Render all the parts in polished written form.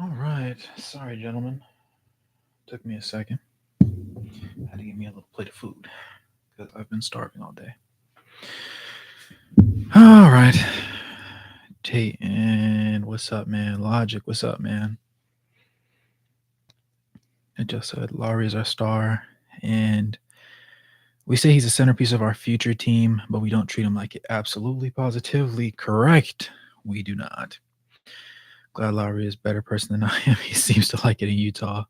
All right. Sorry, gentlemen. Took me a second. Had to get me a little plate of food because I've been starving all day. All right. Tate and what's up, man? Logic, what's up, man? I just said Laurie is our star, and we say he's a centerpiece of our future team, but we don't treat him like it. Absolutely, positively correct. We do not. Glad Lowry is a better person than I am. He seems to like it in Utah,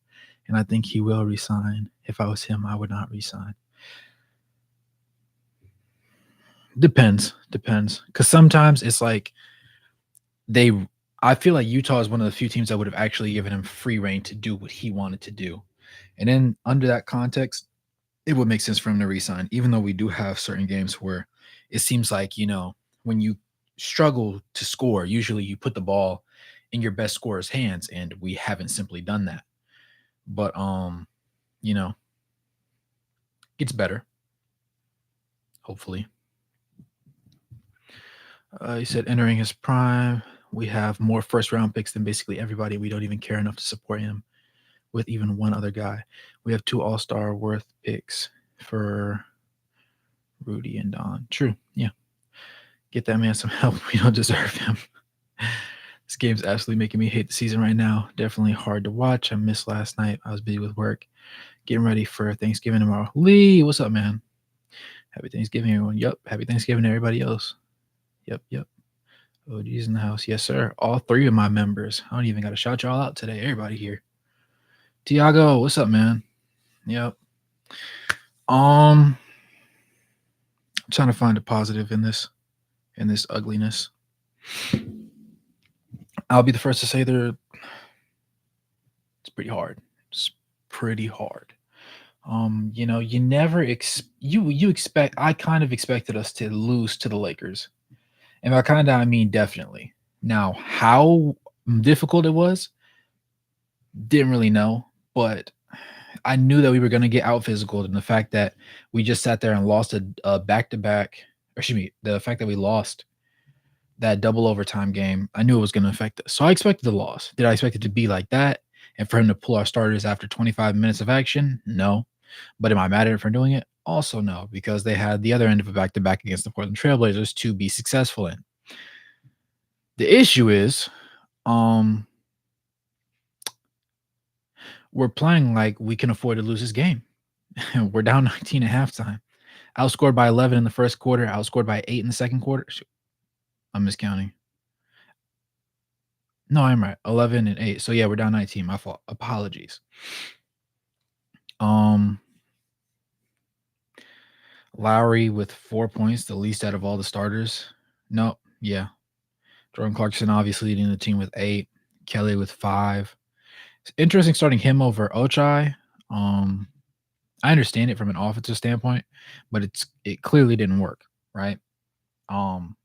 and I think he will resign. If I was him, I would not resign. Depends. Because sometimes it's like they. I feel like Utah is one of the few teams that would have actually given him free reign to do what he wanted to do, and then under that context, it would make sense for him to resign. Even though we do have certain games where it seems like when you struggle to score, usually you put the ball in your best scorer's hands, and we haven't simply done that. But you know, gets better, hopefully. He said entering his prime, we have more first round picks than basically everybody. We don't even care enough to support him with even one other guy. We have two all-star worth picks for Rudy and Don. True. Yeah. Get that man some help. We don't deserve him. This game's absolutely making me hate the season right now. Definitely hard to watch. I missed last night. I was busy with work. Getting ready for Thanksgiving tomorrow. Lee, what's up, man? Happy Thanksgiving, everyone. Yup. Happy Thanksgiving to everybody else. Yep. OG's in the house. Yes, sir. All three of my members. I don't even got to shout y'all out today. Everybody here. Tiago, what's up, man? Yep. I'm trying to find a positive in this ugliness. I'll be the first to say it's pretty hard. It's pretty hard. You never you expect. I kind of expected us to lose to the Lakers, and by kind of I mean definitely. Now, how difficult it was, didn't really know, but I knew that we were going to get out physical, and the fact that we just sat there and lost a back to back, or excuse me, the fact that we lost that double overtime game, I knew it was going to affect us. So I expected the loss. Did I expect it to be like that? And for him to pull our starters after 25 minutes of action? No. But am I mad at him for doing it? Also, no, because they had the other end of a back to back against the Portland Trailblazers to be successful in. The issue is, um, we're playing like we can afford to lose this game. We're down 19 at halftime. Outscored by 11 in the first quarter, outscored by 8 in the second quarter. I'm miscounting. No, I'm right. 11 and 8. So yeah, we're down 19. My fault. Apologies. Um Lowry with 4 points, the least out of all the starters. No, yeah. Jordan Clarkson obviously leading the team with 8. Kelly with 5. It's interesting starting him over Ochai. Um I understand it from an offensive standpoint, but it clearly didn't work, right? Um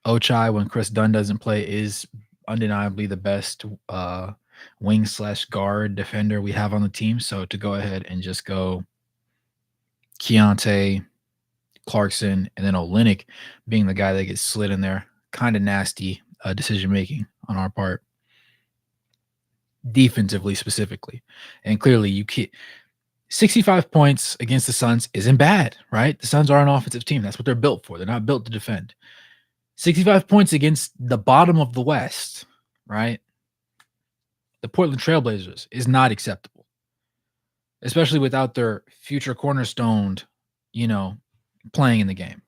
Ochai, when Chris Dunn doesn't play, is undeniably the best wing slash guard defender we have on the team. So to go ahead and just go Keontae, Clarkson, and then Olenek being the guy that gets slid in there, kind of nasty decision making on our part, defensively specifically. And clearly, you can't. 65 points against the Suns isn't bad, right? The Suns are an offensive team. That's what they're built for. They're not built to defend. 65 points against the bottom of the West, right? The Portland Trailblazers is not acceptable, especially without their future cornerstone, you know, playing in the game.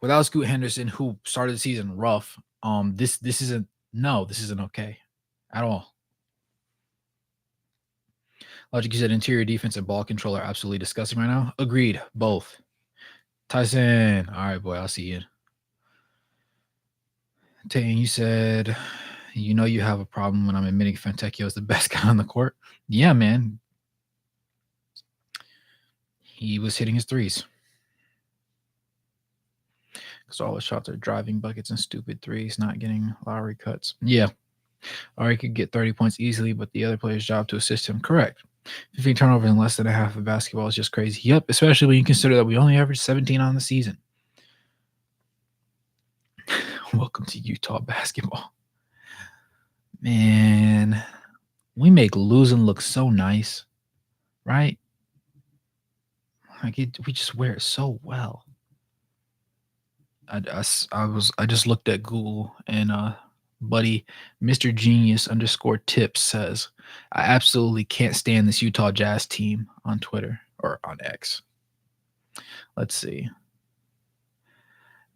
Without Scoot Henderson, who started the season rough, this isn't this isn't okay at all. Logic, you said interior defense and ball control are absolutely disgusting right now. Agreed, both. Tyson, all right, boy, I'll see you. Tane, you said you have a problem when I'm admitting Fantecchio is the best guy on the court. Yeah, man. He was hitting his threes. Because all his shots are driving buckets and stupid threes, not getting Lowry cuts. Yeah. Lowry could get 30 points easily, but the other player's job to assist him. Correct. 15 turnovers in less than a half of basketball is just crazy. Yep, especially when you consider that we only averaged 17 on the season. Welcome to Utah basketball. Man, we make losing look so nice, right? We just wear it so well. I just looked at Google and buddy Mr. Genius underscore tips says I absolutely can't stand this Utah Jazz team on Twitter or on X. Let's see.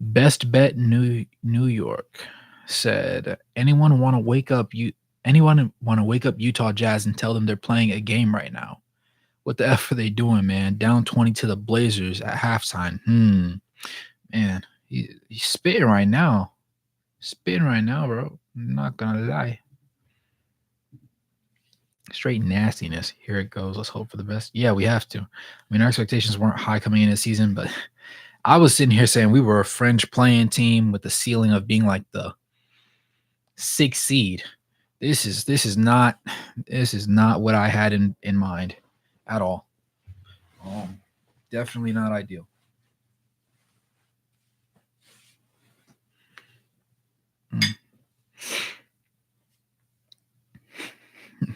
Best bet New York said anyone want to wake up Utah Jazz and tell them they're playing a game right now. What the F are they doing, man? Down 20 to the Blazers at halftime. Man, he's spitting right now. Spitting right now, bro. I'm not gonna lie. Straight nastiness. Here it goes. Let's hope for the best. Yeah, we have to. I mean, our expectations weren't high coming in this season, but I was sitting here saying we were a French playing team with the ceiling of being like the sixth seed. This is not what I had in mind at all. Definitely not ideal.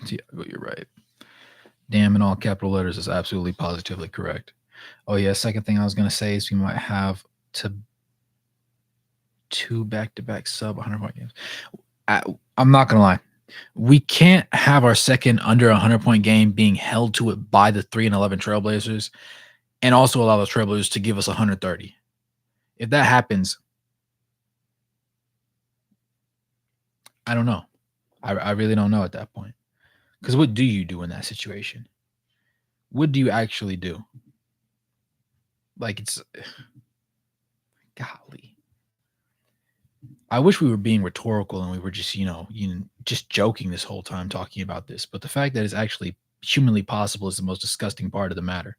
Tiago, you're right. Damn in all capital letters is absolutely positively correct. Oh yeah, second thing I was gonna say is we might have to two back-to-back sub 100-point games. I, I'm not gonna lie. We can't have our second under 100-point game being held to it by the 3-11 Trailblazers and also allow the Trailblazers to give us 130. If that happens, I don't know. I really don't know at that point. Because what do you do in that situation? What do you actually do? Like it's golly. I wish we were being rhetorical and we were just, just joking this whole time talking about this. But the fact that it's actually humanly possible is the most disgusting part of the matter.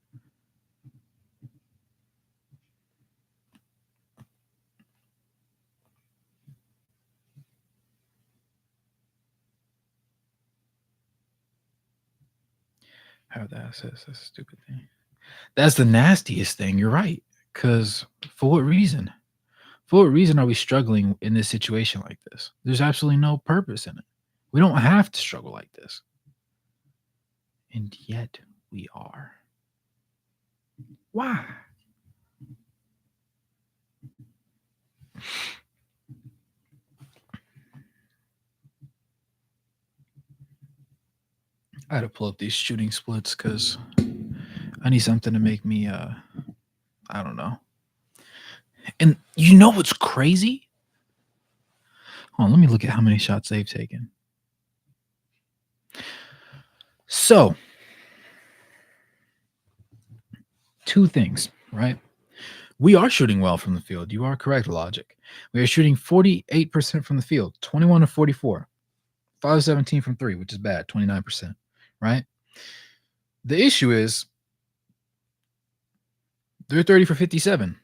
How that says that's a stupid thing. That's the nastiest thing. You're right. Because for what reason? For what reason are we struggling in this situation like this? There's absolutely no purpose in it. We don't have to struggle like this. And yet we are. Why? I had to pull up these shooting splits because I need something to make me I don't know. And you know what's crazy? Hold on, let me look at how many shots they've taken. So, two things, right? We are shooting well from the field. You are correct, Logic. We are shooting 48% from the field, 21 to 44, 5 17 from three, which is bad, 29%, right? The issue is they're 30 for 57.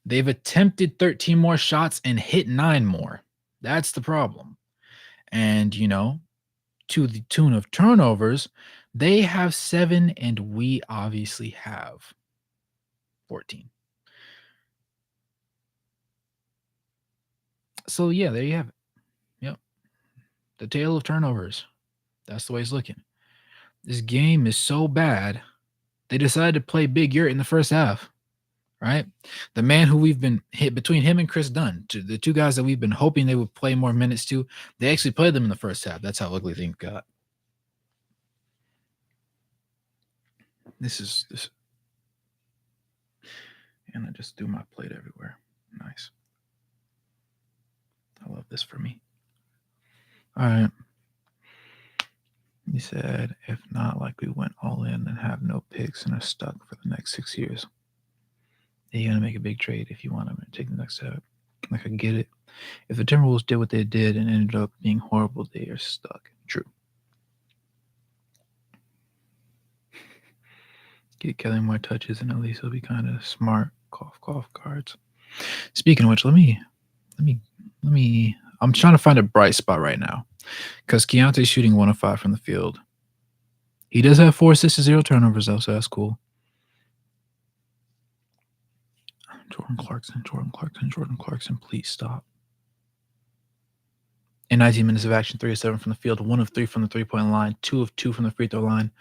They've attempted 13 more shots and hit 9 more. That's the problem. And, to the tune of turnovers, they have 7 and we obviously have 14. So yeah, there you have it. Yep. The tale of turnovers. That's the way it's looking. This game is so bad. They decided to play Big Yurt in the first half, right? The man who we've been hit between him and Chris Dunn, the two guys that we've been hoping they would play more minutes to, they actually played them in the first half. That's how ugly things got. This. And I just threw my plate everywhere. Nice. I love this for me. All right. He said, if not, like we went all in and have no picks and are stuck for the next 6 years. You're going to make a big trade if you want to take the next step. Like, I get it. If the Timberwolves did what they did and ended up being horrible, they are stuck. True. Get Kelly more touches and at least he'll be kind of smart. Cough cards. Speaking of which, let me. I'm trying to find a bright spot right now because Keontae's shooting 1 of 5 from the field. He does have 4 assists and 0 turnovers though, so that's cool. Jordan Clarkson, please stop. In 19 minutes of action, 3 of 7 from the field, 1 of 3 from the three-point line, 2 of 2 from the free throw line,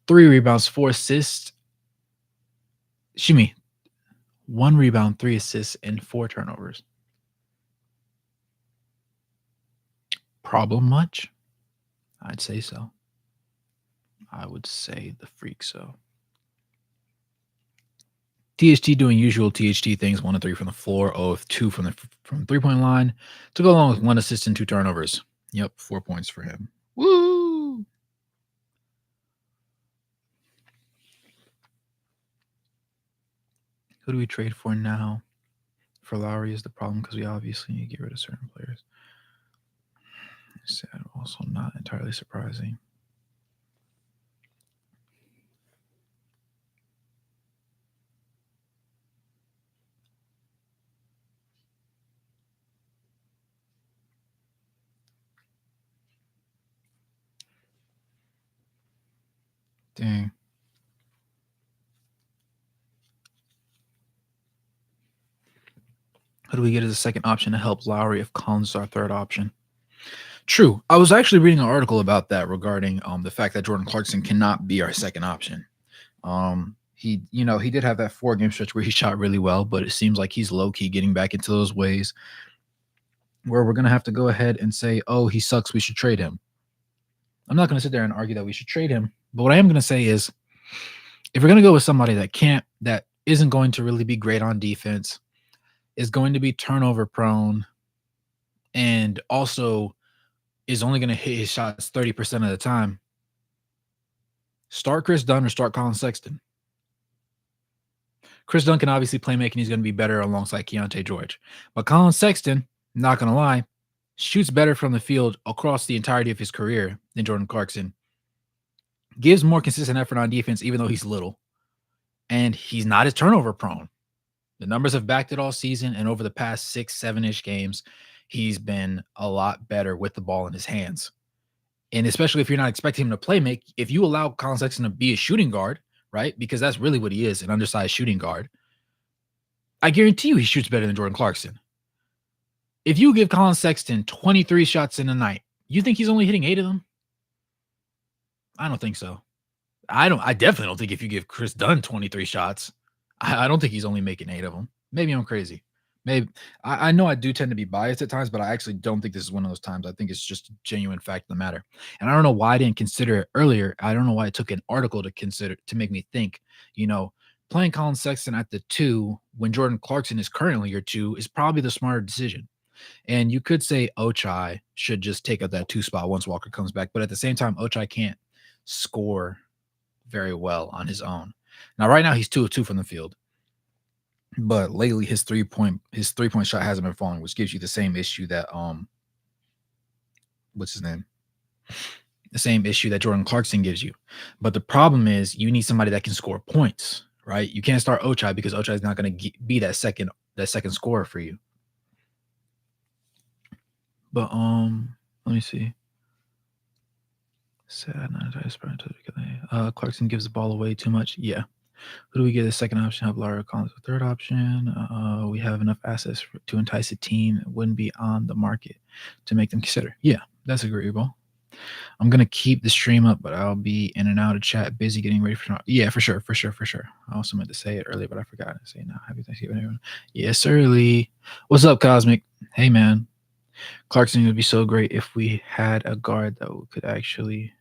3 rebounds, 4 assists. Excuse me, 1 rebound, 3 assists, and 4 turnovers. Problem much? I'd say so. I would say the freak so. THT doing usual THT things, 1 of 3 from the floor, 0 of 2 from the three-point line, to go along with 1 assist and 2 turnovers. Yep, 4 points for him. Woo! Who do we trade for now? For Lowry is the problem because we obviously need to get rid of certain players. Sad, also not entirely surprising. Dang. Who do we get as a second option to help Lowry if Collins is our third option? True. I was actually reading an article about that regarding the fact that Jordan Clarkson cannot be our second option. He did have that 4-game stretch where he shot really well, but it seems like he's low-key getting back into those ways where we're going to have to go ahead and say, oh, he sucks, we should trade him. I'm not going to sit there and argue that we should trade him, but what I am going to say is if we're going to go with somebody that isn't going to really be great on defense, is going to be turnover prone, and also is only going to hit his shots 30% of the time, start Chris Dunn or start Colin Sexton. Chris Dunn can obviously play making. He's going to be better alongside Keontae George. But Colin Sexton, not going to lie, shoots better from the field across the entirety of his career than Jordan Clarkson. Gives more consistent effort on defense, even though he's little. And he's not as turnover prone. The numbers have backed it all season, and over the past 6, 7-ish games, he's been a lot better with the ball in his hands. And especially if you're not expecting him to play make, if you allow Colin Sexton to be a shooting guard, right? Because that's really what he is, an undersized shooting guard. I guarantee you he shoots better than Jordan Clarkson. If you give Colin Sexton 23 shots in a night, you think he's only hitting 8 of them? I don't think so. I definitely don't think if you give Chris Dunn 23 shots, I don't think he's only making 8 of them. Maybe I'm crazy. Maybe I know I do tend to be biased at times, but I actually don't think this is one of those times. I think it's just a genuine fact of the matter. And I don't know why I didn't consider it earlier. I don't know why it took an article to consider to make me think, playing Colin Sexton at the 2 when Jordan Clarkson is currently your 2 is probably the smarter decision. And you could say Ochai should just take up that 2 spot once Walker comes back. But at the same time, Ochai can't score very well on his own. Now, right now, he's 2 of 2 from the field. But lately, his 3-point shot hasn't been falling, which gives you the same issue that what's his name? The same issue that Jordan Clarkson gives you. But the problem is you need somebody that can score points, right? You can't start Ochai because Ochai is not going to be that second scorer for you. But let me see. Sad, Clarkson gives the ball away too much. Yeah. Who do we get as second option? Have Lara Collins a third option? We have enough assets to entice a team that wouldn't be on the market to make them consider. Yeah, that's agreeable. I'm going to keep the stream up, but I'll be in and out of chat, busy getting ready for tomorrow. Yeah, for sure. I also meant to say it earlier, but I forgot to say it now. Happy Thanksgiving, everyone. Yes, early. What's up, Cosmic? Hey, man. Clarkson would be so great if we had a guard that could actually...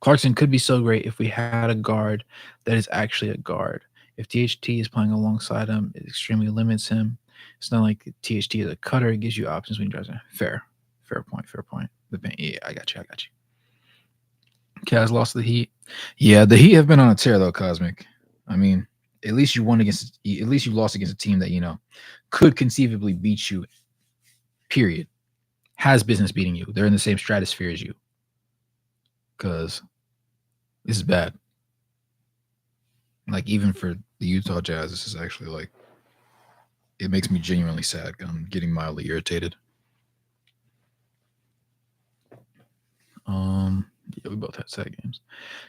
Clarkson could be so great if we had a guard that is actually a guard. If THT is playing alongside him, it extremely limits him. It's not like THT is a cutter. It gives you options when you drive. Fair point. Yeah, I got you. Cavs lost to the Heat. Yeah, the Heat have been on a tear though, Cosmic. I mean, at least you lost against a team that, could conceivably beat you, period. Has business beating you. They're in the same stratosphere as you. Because this is bad. Like, even for the Utah Jazz, this is actually it makes me genuinely sad. I'm getting mildly irritated. Yeah, we both had sad games.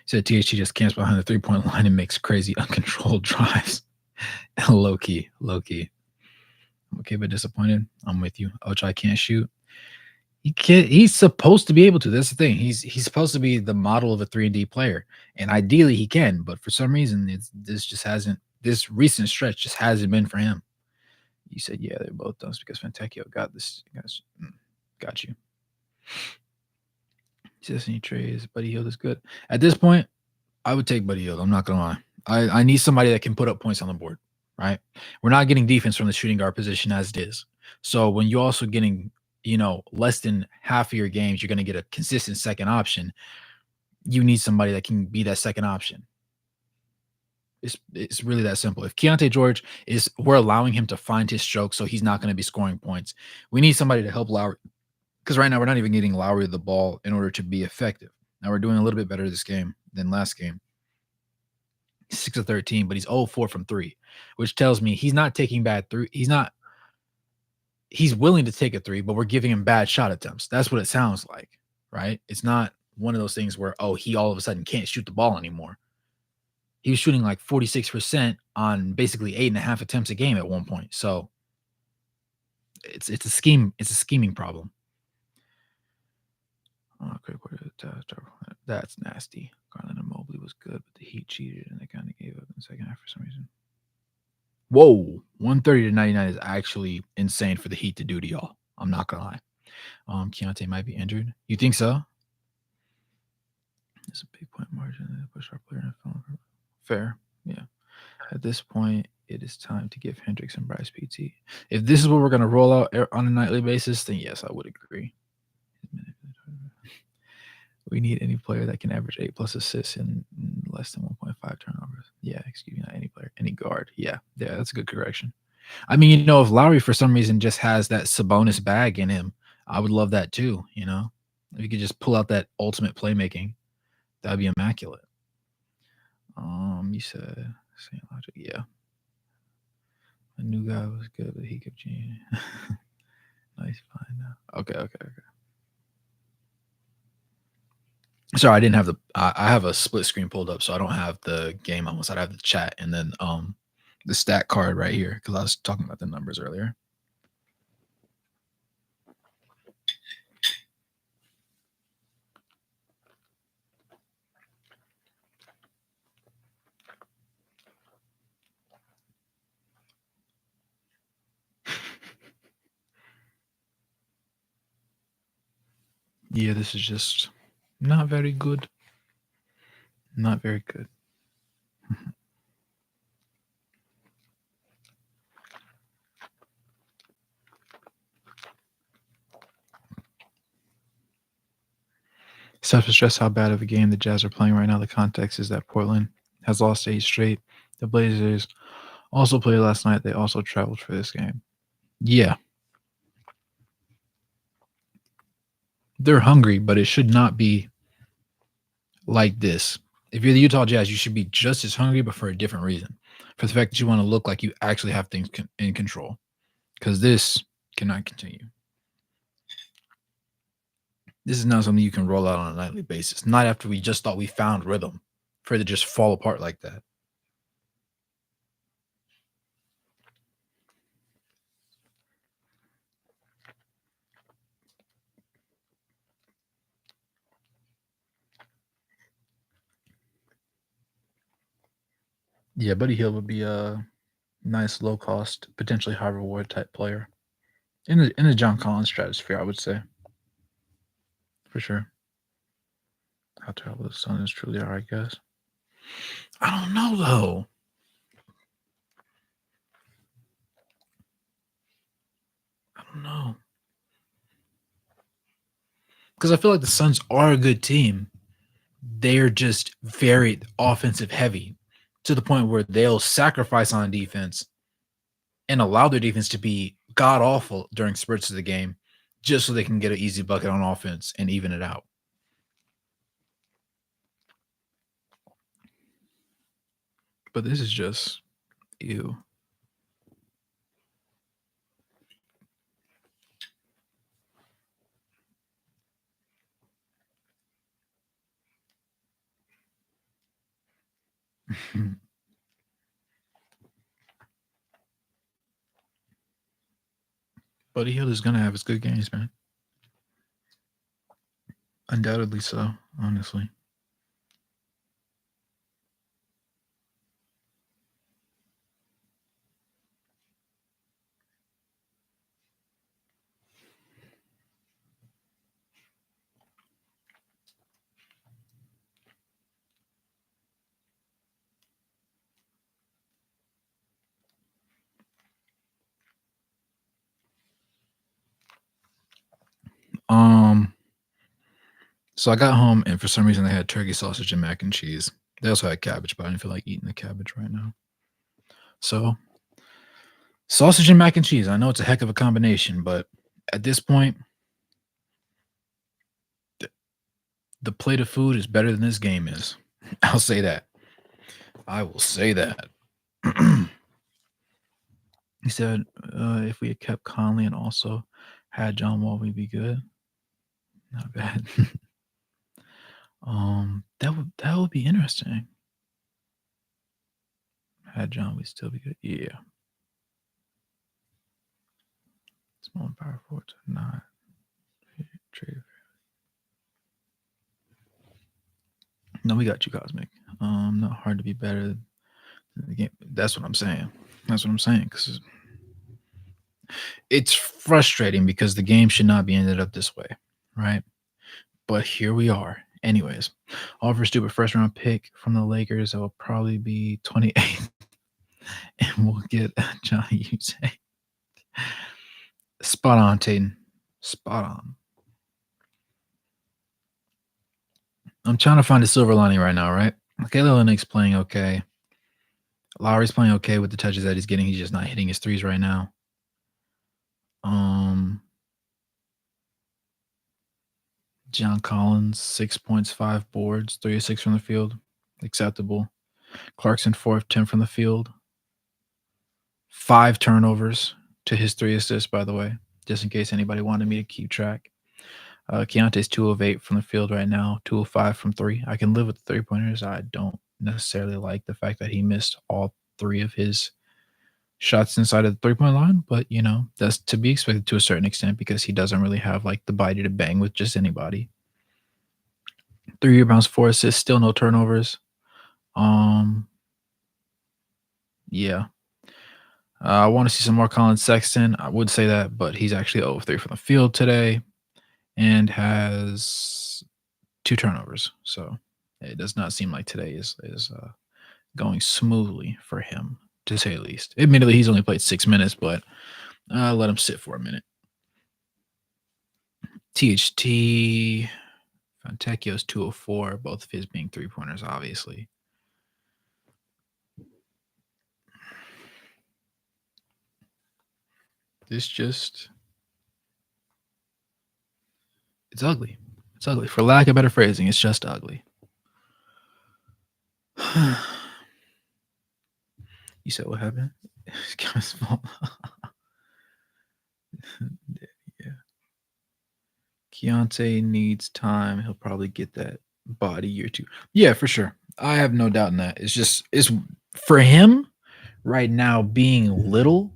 He said THT just camps behind the 3-point line and makes crazy uncontrolled drives. Low key. I'm okay, but disappointed. I'm with you. Ochai can't shoot. He can't. He's supposed to be able to. That's the thing. He's supposed to be the model of a 3-and-D player, and ideally he can. But for some reason, this just hasn't. This recent stretch just hasn't been for him. You said, yeah, they're both done because Fantecchio got this. Guys, got you. Just any trades. Buddy Hield is good. At this point, I would take Buddy Hield. I'm not gonna lie. I need somebody that can put up points on the board. Right. We're not getting defense from the shooting guard position as it is. So when you're also getting, less than half of your games, you're going to get a consistent second option. You need somebody that can be that second option. It's really that simple. If Keontae George we're allowing him to find his stroke, so he's not going to be scoring points. We need somebody to help Lowry because right now we're not even getting Lowry the ball in order to be effective. Now we're doing a little bit better this game than last game. 6 of 13, but he's 0-4 from 3, which tells me he's not taking bad three. He's willing to take a 3, but we're giving him bad shot attempts. That's what it sounds like, right? It's not one of those things where, he all of a sudden can't shoot the ball anymore. He was shooting like 46% on basically 8.5 attempts a game at one point. So it's a scheme. It's a scheming problem. That's nasty. Garland and Mobley was good, but the Heat cheated and they kind of gave up in the second half for some reason. Whoa, 130 to 99 is actually insane for the Heat to do to y'all. I'm not gonna lie. Keontae might be injured. You think so? It's a big point margin. They push our player in film. Fair, yeah. At this point, it is time to give Hendricks and Bryce PT. If this is what we're gonna roll out on a nightly basis, then yes, I would agree. We need any player that can average 8+ assists and less than 1.5 turnovers. Yeah, excuse me, not any player, any guard. Yeah, that's a good correction. I mean, if Lowry for some reason just has that Sabonis bag in him, I would love that too. If you could just pull out that ultimate playmaking, that'd be immaculate. You said St. Logic, yeah. A new guy was good, but he kept changing. Nice find now. Okay. Sorry, I didn't have I have a split screen pulled up, so I don't have the game on one side. I have the chat and then the stat card right here because I was talking about the numbers earlier. Yeah, this is just not very good. Not very good. Stuff to stress how bad of a game the Jazz are playing right now. The context is that Portland has lost 8 straight. The Blazers also played last night. They also traveled for this game. Yeah. They're hungry, but it should not be like this. If you're the Utah Jazz, you should be just as hungry, but for a different reason. For the fact that you want to look like you actually have things in control. Because this cannot continue. This is not something you can roll out on a nightly basis. Not after we just thought we found rhythm for it to just fall apart like that. Yeah, Buddy Hield would be a nice, low cost, potentially high reward type player in the John Collins stratosphere. I would say for sure. How terrible the Suns truly are, I guess. I don't know though. I don't know because I feel like the Suns are a good team. They're just very offensive heavy to the point where they'll sacrifice on defense and allow their defense to be god awful during spurts of the game just so they can get an easy bucket on offense and even it out. But this is just ew. Buddy Hield is gonna have his good games, man. Undoubtedly so, honestly. Um, so I got home and for some reason they had turkey sausage and mac and cheese. They also had cabbage, but I didn't feel like eating the cabbage right now. So sausage and mac and cheese. I know it's a heck of a combination, but at this point, the plate of food is better than this game is. I'll say that. I will say that. He said, if we had kept Conley and also had John Wall, we'd be good. Not bad. That would be interesting. Had John, we'd still be good. Yeah. Small and power forwards are not traded. No, we got you, Cosmic. Not hard to be better than the game. That's what I'm saying. That's what I'm saying. Because it's frustrating because the game should not be ended up this way, right? But here we are. Anyways, offer stupid first round pick from the Lakers that will probably be 28th, and we'll get Johnny Usay. Spot on, Tatum. Spot on. I'm trying to find a silver lining right now, right? Caleb Olynyk's playing okay. Lowry's playing okay with the touches that he's getting. He's just not hitting his threes right now. John Collins, 6 points, 5 boards, 3 of 6 from the field. Acceptable. Clarkson, 4 of 10 from the field. 5 turnovers to his 3 assists, by the way, just in case anybody wanted me to keep track. Keontae's 2 of 8 from the field right now, 2 of 5 from 3. I can live with the 3-pointers. I don't necessarily like the fact that he missed all 3 of his shots inside of the 3-point line, but, that's to be expected to a certain extent because he doesn't really have, the body to bang with just anybody. 3 rebounds, 4 assists, still no turnovers. Yeah. I want to see some more Colin Sexton. I would say that, but he's actually 0 of 3 from the field today and has 2 turnovers. So it does not seem like today is going smoothly for him, to say the least. Admittedly, he's only played 6 minutes, but let him sit for a minute. THT, Fontecchio's 2 of 4, both of his being 3-pointers, obviously. It's ugly. It's ugly. For lack of better phrasing, it's just ugly. You said what happened? It's Kevin's fault. Yeah. Keontae needs time. He'll probably get that body year 2. Yeah, for sure. I have no doubt in that. It's for him right now being little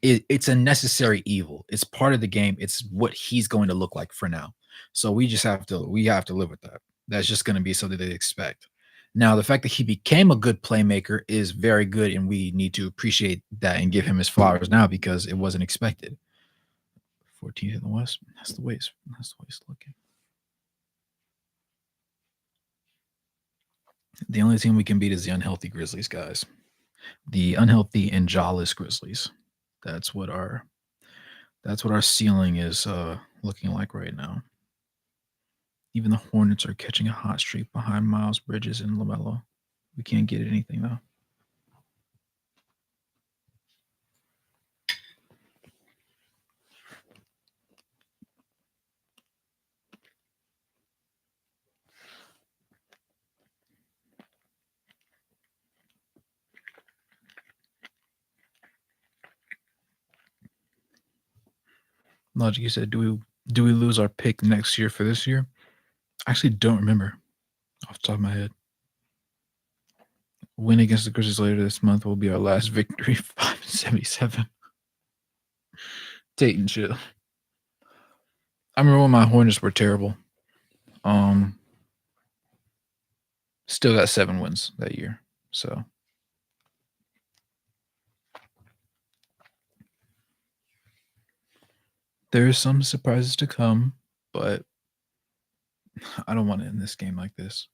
it's a necessary evil. It's part of the game. It's what he's going to look like for now. So we have to live with that. That's just going to be something they expect. Now, the fact that he became a good playmaker is very good, and we need to appreciate that and give him his flowers now because it wasn't expected. 14th in the West. That's the way it's looking. The only team we can beat is the unhealthy Grizzlies, guys. The unhealthy and jawless Grizzlies. That's what our ceiling is looking like right now. Even the Hornets are catching a hot streak behind Miles Bridges and LaMelo. We can't get anything though. Logic, you said, do we lose our pick next year for this year? I actually don't remember off the top of my head. Win against the Grizzlies later this month will be our last victory. 577. Tate and chill. I remember when my Hornets were terrible. Um, Still got 7 wins that year. So there's some surprises to come, but I don't want to end this game like this.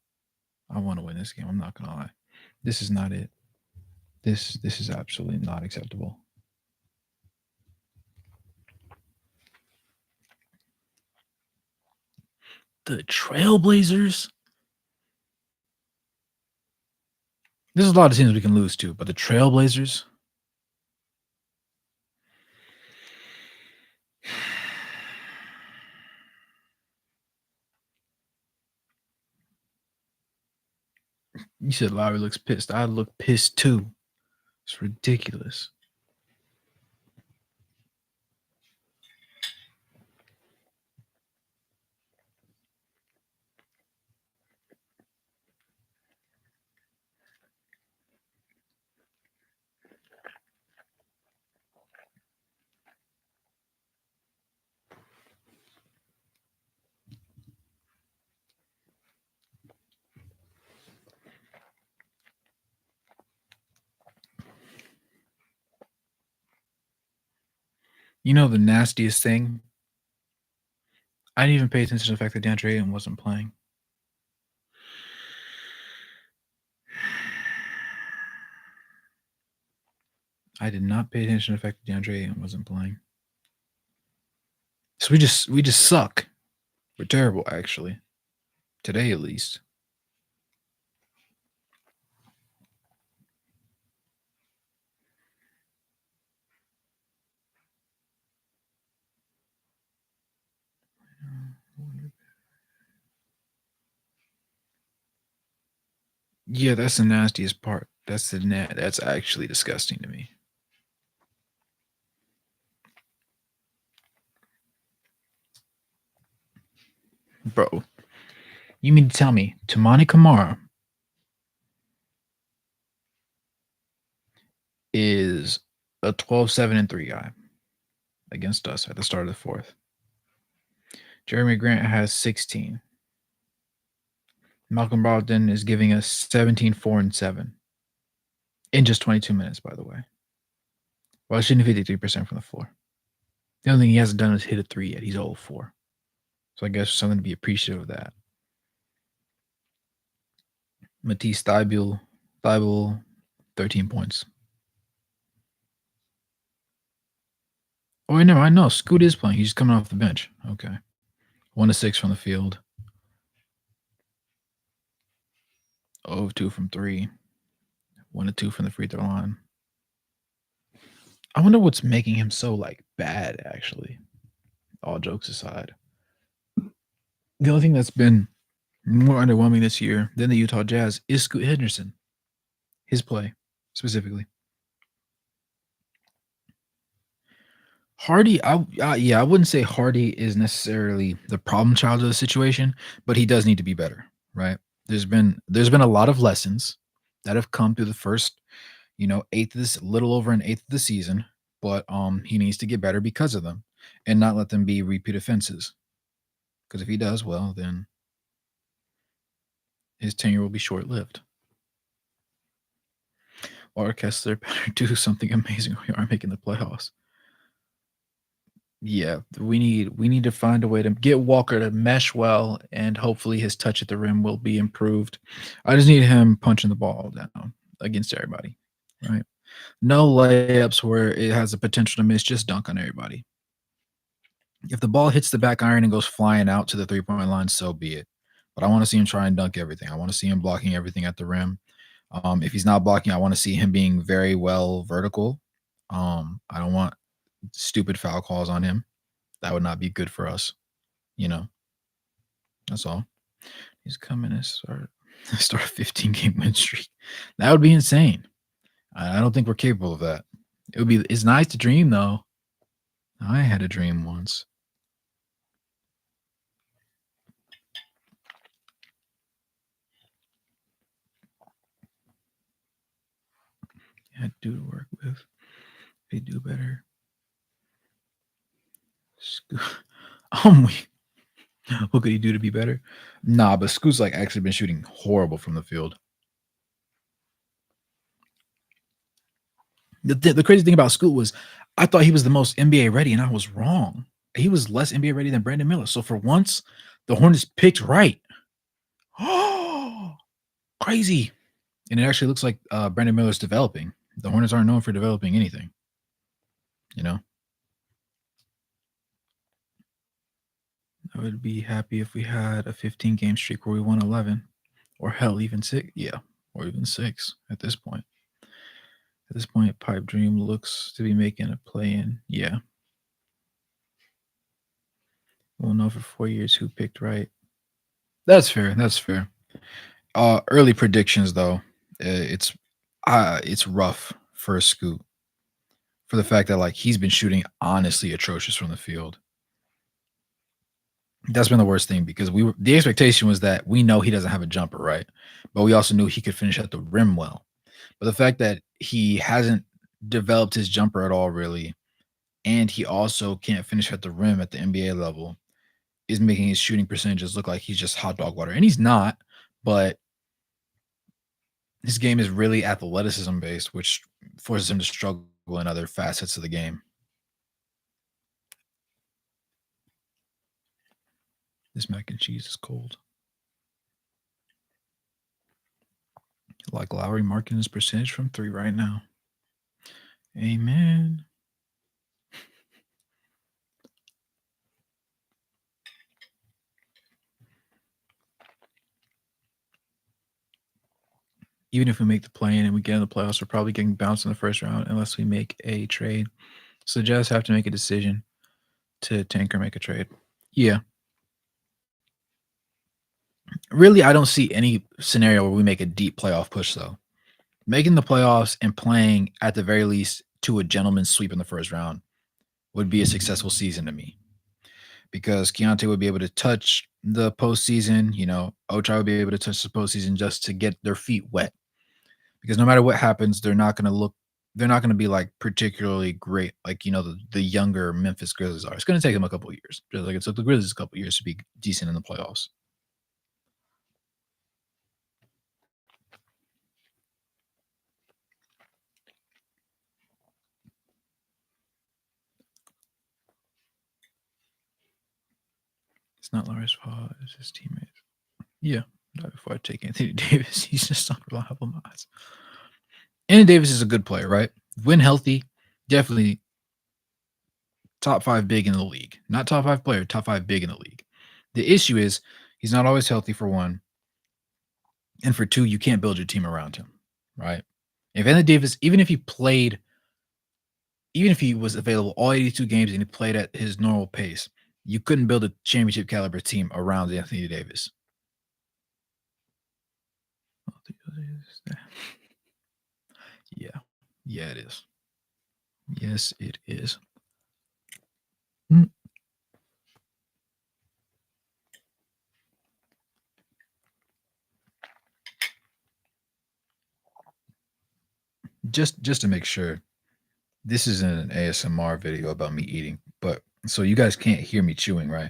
I want to win this game. I'm not gonna lie. This is not it. This is absolutely not acceptable. The Trailblazers. There's a lot of teams we can lose to, but the Trailblazers. You said Lowry looks pissed. I look pissed too. It's ridiculous. You know the nastiest thing? I didn't even pay attention to the fact that DeAndre Ayton wasn't playing. I did not pay attention to the fact that DeAndre Ayton wasn't playing. So we just suck. We're terrible, actually. Today, at least. Yeah, that's the nastiest part. That's actually disgusting to me. Bro, you mean to tell me Tamani Kamara is a 12-7-3 guy against us at the start of the fourth? Jeremy Grant has 16. Malcolm Brogdon is giving us 17, 4, and 7 in just 22 minutes, by the way. While shooting 53% from the floor. The only thing he hasn't done is hit a 3 yet. He's 0-4. So I guess something to be appreciative of that. Matisse Thybulle, 13 points. Oh, wait, never mind. No, Scoot is playing. He's just coming off the bench. Okay. 1-6 from the field. 0-2 from 3. 1-2 from the free throw line. I wonder what's making him so bad, actually. All jokes aside. The only thing that's been more underwhelming this year than the Utah Jazz is Scoot Henderson. His play, specifically. Hardy, I wouldn't say Hardy is necessarily the problem child of the situation, but he does need to be better, right? There's been a lot of lessons that have come through the first, eighth of this, little over an eighth of the season, but he needs to get better because of them, and not let them be repeat offenses. Because if he does, well, then his tenure will be short lived. Or Kessler better do something amazing. We are making the playoffs. Yeah, we need to find a way to get Walker to mesh well, and hopefully his touch at the rim will be improved. I just need him punching the ball down against everybody, right? No layups where it has the potential to miss, just dunk on everybody. If the ball hits the back iron and goes flying out to the three-point line, so be it. But I want to see him try and dunk everything. I want to see him blocking everything at the rim. If he's not blocking, I want to see him being very well vertical. I don't want stupid foul calls on him. That would not be good for us. That's all. He's coming to start a 15-game win streak. That would be insane. I don't think we're capable of that. It's nice to dream though. I had a dream once. I had to work with. They do better. We What could he do to be better? Nah, but Scoot's like actually been shooting horrible from the field. The crazy thing about Scoot was I thought he was the most NBA ready, and I was wrong. He was less NBA ready than Brandon Miller. So for once, the Hornets picked right. Oh, crazy. And it actually looks like Brandon Miller's developing. The Hornets aren't known for developing anything, you know? I would be happy if we had a 15 game streak where we won 11 or hell, even six. Yeah, or even six at this point. At this point, Pipe Dream looks to be making a play in. Yeah. We'll know for 4 years who picked right. That's fair. That's fair. Early predictions though, it's rough for a Scoot for the fact that like he's been shooting honestly atrocious from the field. That's been the worst thing because the expectation was that we know he doesn't have a jumper, right? But we also knew he could finish at the rim well. But the fact that he hasn't developed his jumper at all really, and he also can't finish at the rim at the NBA level is making his shooting percentages look like he's just hot dog water. And he's not, but his game is really athleticism based, which forces him to struggle in other facets of the game. This mac and cheese is cold. Like Lowry marking his percentage from three right now. Amen. Even if we make the play in and we get in the playoffs, we're probably getting bounced in the first round unless we make a trade. So the Jazz have to make a decision to tank or make a trade. Yeah. Really, I don't see any scenario where we make a deep playoff push, though. Making the playoffs and playing at the very least to a gentleman's sweep in the first round would be a successful season to me because Keontae would be able to touch the postseason. You know, Ochai would be able to touch the postseason just to get their feet wet because no matter what happens, they're not going to be like particularly great, like, you know, the younger Memphis Grizzlies are. It's going to take them a couple of years, just like it took the Grizzlies a couple of years to be decent in the playoffs. It's not Lawrence fault, it's his teammates. Yeah, not before I take Anthony Davis. He's just unreliable miles. Anthony Davis is a good player, right? When healthy, definitely top five big in the league. Not top five player, top five big in the league. The issue is he's not always healthy for one. And for two, you can't build your team around him, right? If Anthony Davis, even if he was available all 82 games and he played at his normal pace, you couldn't build a championship caliber team around Anthony Davis. Yeah. Yeah, it is. Yes, it is. Mm. Just to make sure, this isn't an ASMR video about me eating, but so you guys can't hear me chewing, right?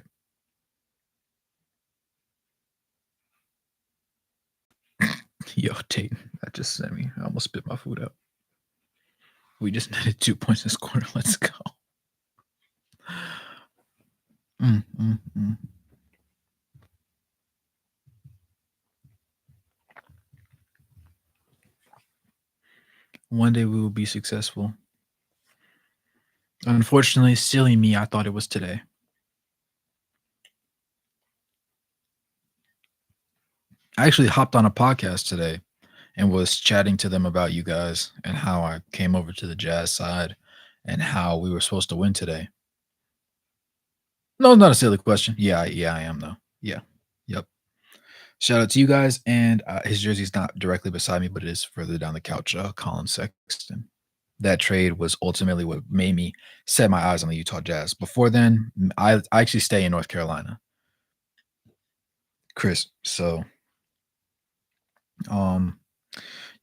Yo, Tate, that just sent me. I almost spit my food out. We just netted 2 points this quarter. Let's go. Mm, mm, mm. One day we will be successful. Unfortunately, silly me, I thought it was today. I actually hopped on a podcast today and was chatting to them about you guys and how I came over to the Jazz side and how we were supposed to win today. No, not a silly question. Yeah, I am though. Yeah. Yep. Shout out to you guys. And his jersey's not directly beside me, but it is further down the couch. Colin Sexton. That trade was ultimately what made me set my eyes on the Utah Jazz. Before then, I actually stay in North Carolina, Chris. So, um,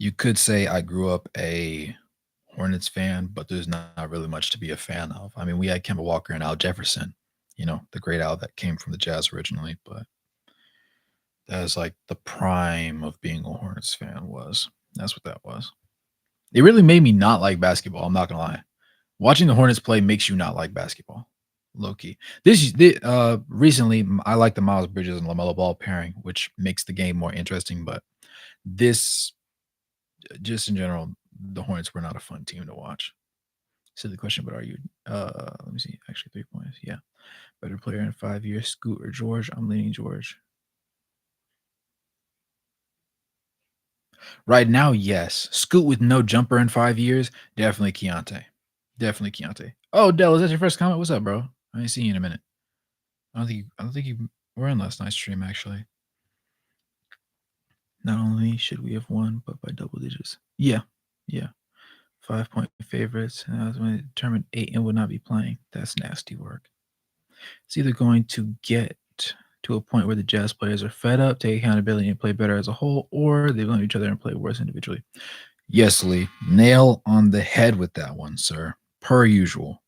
you could say I grew up a Hornets fan, but there's not really much to be a fan of. I mean, we had Kemba Walker and Al Jefferson. the great Al that came from the Jazz originally, but that is like the prime of being a Hornets fan was. That's what that was. It really made me not like basketball. I'm not gonna lie. Watching the Hornets play makes you not like basketball. Low key. Recently I like the Miles Bridges and LaMelo Ball pairing, which makes the game more interesting. But this, just in general, the Hornets were not a fun team to watch. Silly question, but are you? Let me see. Actually, 3 points. Yeah, better player in 5 years, Scoot or George? I'm leaning George. Right now, yes. Scoot with no jumper in 5 years, definitely Keontae. Definitely Keontae. Oh, Dell, is that your first comment? What's up, bro? I ain't seen you in a minute. I don't think you were in last night's stream actually. Not only should we have won, but by double digits. Yeah, yeah. 5 point favorites. And I was going to determine 8 and would not be playing. That's nasty work. It's either going to get to a point where the Jazz players are fed up, take accountability, and play better as a whole, or they blame each other and play worse individually. Yes, Lee. Nail on the head with that one, sir. Per usual.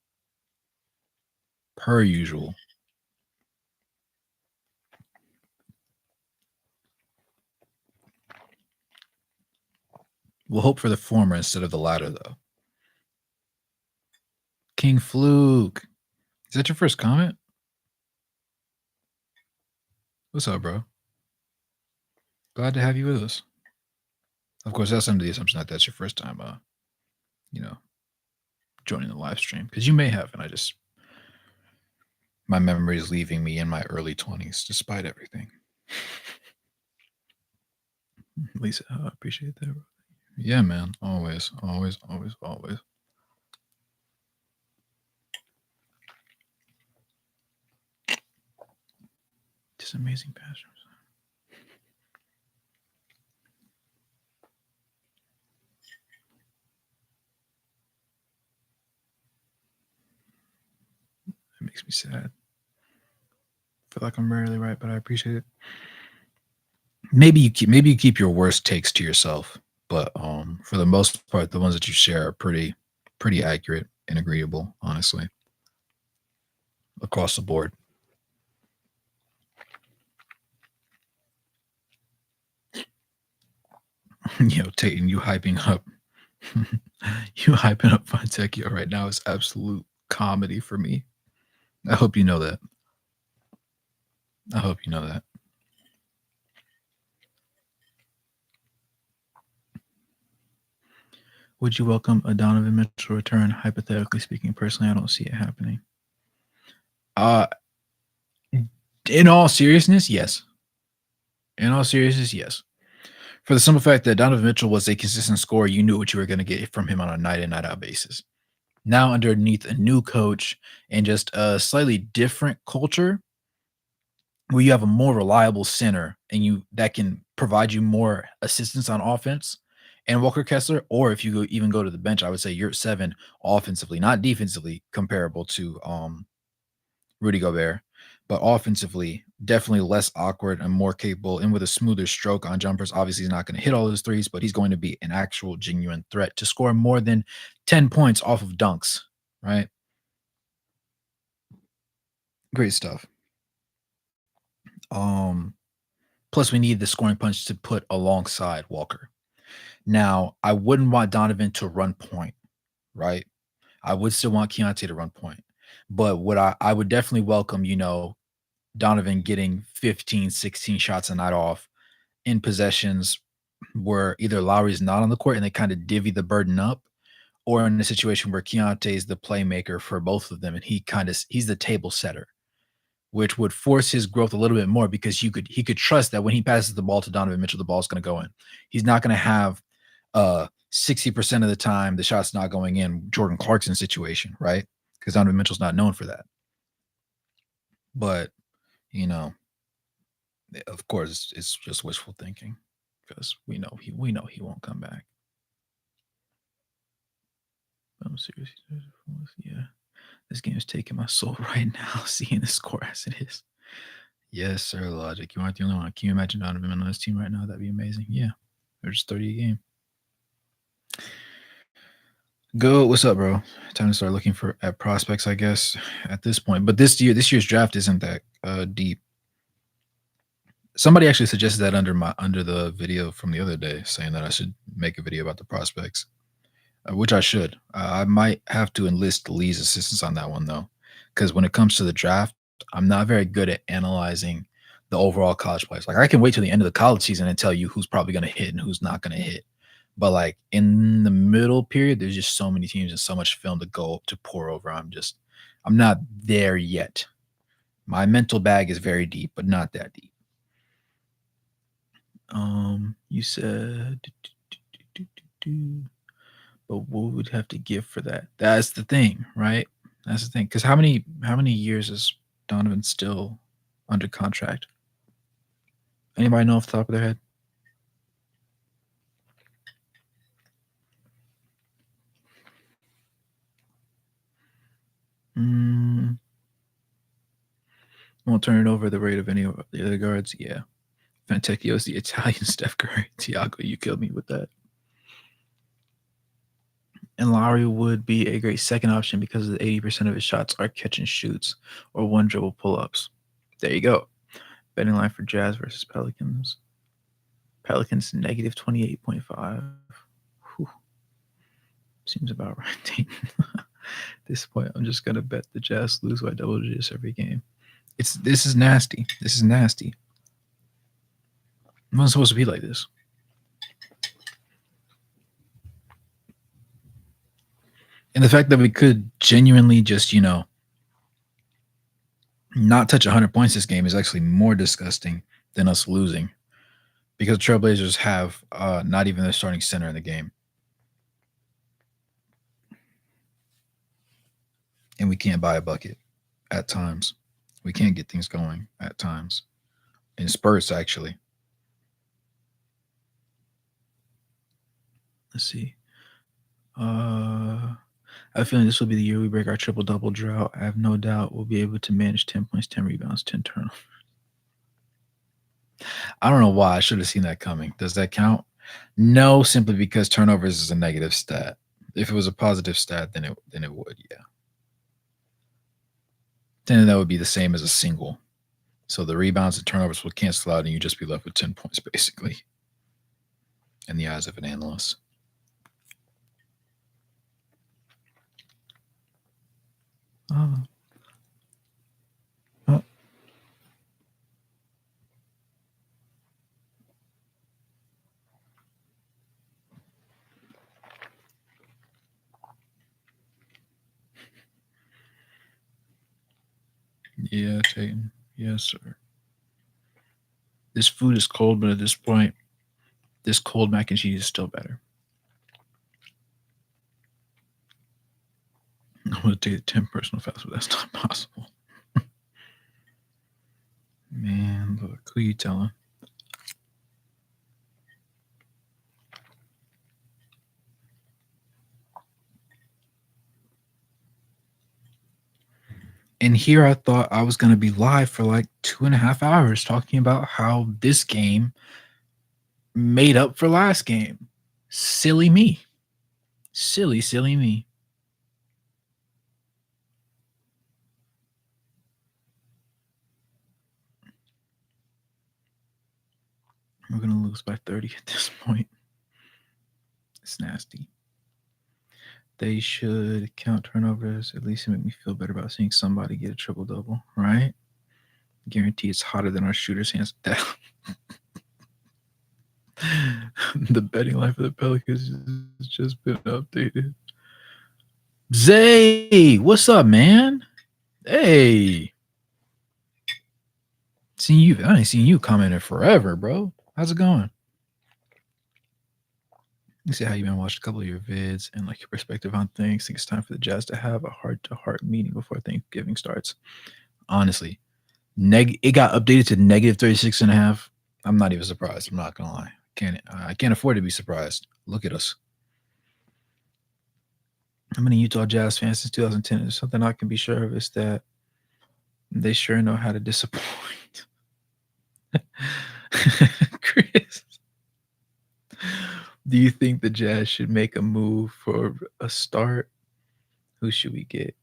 Per usual. We'll hope for the former instead of the latter, though. King Fluke. Is that your first comment? What's up, bro? Glad to have you with us. Of course, that's under the assumption that that's your first time, you know, joining the live stream, because you may have, and my memory is leaving me in my early 20s, despite everything. Lisa, I appreciate that, bro. Yeah, man. Always, always, always, always. Just amazing passion. It makes me sad. Feel like I'm rarely right, but I appreciate it. Maybe you keep your worst takes to yourself, but for the most part, the ones that you share are pretty accurate and agreeable, honestly, across the board. Taking you hyping up, you hyping up Fontecchio right now is absolute comedy for me. I hope you know that. I hope you know that. Would you welcome a Donovan Mitchell return? Hypothetically speaking, personally, I don't see it happening. Uh, in all seriousness, yes. In all seriousness, yes. For the simple fact that Donovan Mitchell was a consistent scorer, you knew what you were going to get from him on a night in, night out basis. Now, underneath a new coach and just a slightly different culture, where you have a more reliable center and you that can provide you more assistance on offense, and Walker Kessler, or if you even go to the bench, I would say you're at 7 offensively, not defensively, comparable to Rudy Gobert, but offensively, definitely less awkward and more capable, and with a smoother stroke on jumpers. Obviously, he's not going to hit all those threes, but he's going to be an actual genuine threat to score more than 10 points off of dunks, right? Great stuff. Um, Plus, we need the scoring punch to put alongside Walker. Now, I wouldn't want Donovan to run point, right? I would still want Keontae to run point. But what I would definitely welcome, Donovan getting 15, 16 shots a night off in possessions where either Lowry's not on the court and they kind of divvy the burden up, or in a situation where Keontae is the playmaker for both of them and he's the table setter, which would force his growth a little bit more because he could trust that when he passes the ball to Donovan Mitchell, the ball's going to go in. He's not going to have 60% of the time the shot's not going in, Jordan Clarkson situation, right? Because Donovan Mitchell's not known for that. But you know, of course, it's just wishful thinking because we know he won't come back. I'm serious. Yeah, this game is taking my soul right now. Seeing the score as it is. Yes, sir. Logic. You aren't the only one. Can you imagine Donovan on this team right now? That'd be amazing. Yeah, they're just 30 a game. Go. What's up, bro? Time to start looking for at prospects, I guess, at this point. But this year's draft isn't that deep. Somebody actually suggested that under the video from the other day, saying that I should make a video about the prospects, which I should. I might have to enlist Lee's assistance on that one though, because when it comes to the draft, I'm not very good at analyzing the overall college players. Like I can wait till the end of the college season and tell you who's probably going to hit and who's not going to hit. But like in the middle period, there's just so many teams and so much film to go to pour over. I'm not there yet. My mental bag is very deep, but not that deep. You said, but what would have to give for that? That's the thing, right? That's the thing. Because how many years is Donovan still under contract? Anybody know off the top of their head? Mm, won't turn it over at the rate of any of the other guards. Yeah. Fantecchio's the Italian Steph Curry. Tiago, you killed me with that. And Lowry would be a great second option because 80% of his shots are catch and shoots or one dribble pull ups. There you go. Betting line for Jazz versus Pelicans. Pelicans negative 28.5. Whew. Seems about right. At this point, I'm just gonna bet the Jazz lose by double digits every game. This is nasty. This is nasty. It wasn't supposed to be like this. And the fact that we could genuinely just, not touch 100 points this game is actually more disgusting than us losing because Trailblazers have not even their starting center in the game. And we can't buy a bucket at times. We can't get things going at times. In spurts, actually. Let's see. I have a feeling this will be the year we break our triple double drought. I have no doubt we'll be able to manage 10 points, 10 rebounds, 10 turnovers. I don't know why I should have seen that coming. Does that count? No, simply because turnovers is a negative stat. If it was a positive stat, then it would, yeah. Then that would be the same as a single. So the rebounds and turnovers would cancel out, and you'd just be left with 10 points, basically, in the eyes of an analyst. Oh. Oh. Yeah, Tatum. Yes, sir. This food is cold, but at this point, this cold mac and cheese is still better. I'm going to take 10 personal fouls, but that's not possible. Man, look, who you telling? And here I thought I was going to be live for like 2.5 hours talking about how this game made up for last game. Silly me. Silly me. We're going to lose by 30 at this point. It's nasty. They should count turnovers. At least make me feel better about seeing somebody get a triple double, right? Guarantee it's hotter than our shooters' hands down. The betting line for the Pelicans has just been updated. Zay, what's up, man? Hey. I ain't seen you commenting forever, bro. How's it going? You see how you've been watching a couple of your vids and like your perspective on things. Think it's time for the Jazz to have a heart-to-heart meeting before Thanksgiving starts. Honestly, it got updated to negative 36.5. I'm not even surprised. I'm not gonna lie. I can't afford to be surprised. Look at us. I've been a Utah Jazz fan since 2010. There's something I can be sure of is that they sure know how to disappoint. Chris. Do you think the Jazz should make a move for a start? Who should we get?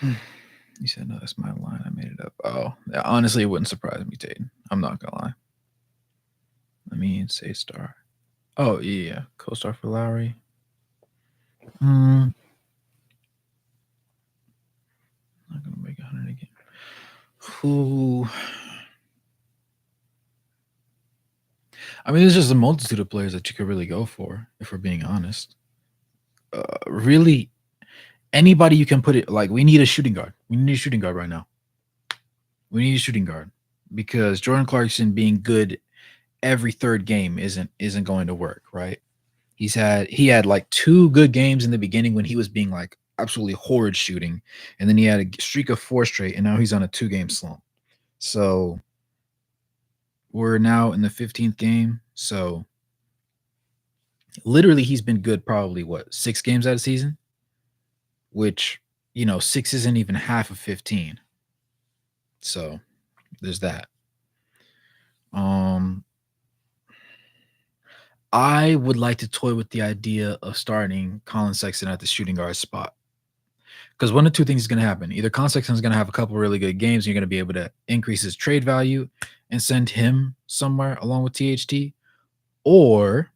You said no. That's my line. I made it up. Oh, honestly, it wouldn't surprise me, Tatum. I'm not gonna lie. Let me say star. Oh yeah, co-star for Lowry. Not gonna make 100 again. Who? I mean, there's just a multitude of players that you could really go for, if we're being honest. Really, anybody you can put it like we need a shooting guard. We need a shooting guard right now. We need a shooting guard because Jordan Clarkson being good every third game isn't going to work, right? He had like 2 good games in the beginning when he was being like absolutely horrid shooting, and then he had a streak of 4 straight, and now he's on a 2-game slump. So we're now in the 15th game. So literally he's been good probably what 6 games out of season, which 6 isn't even half of 15. So there's that. Um I would like to toy with the idea of starting Colin Sexton at the shooting guard spot. Because one of 2 things is going to happen. Either Colin Sexton is going to have a couple really good games, and you're going to be able to increase his trade value and send him somewhere along with THT, or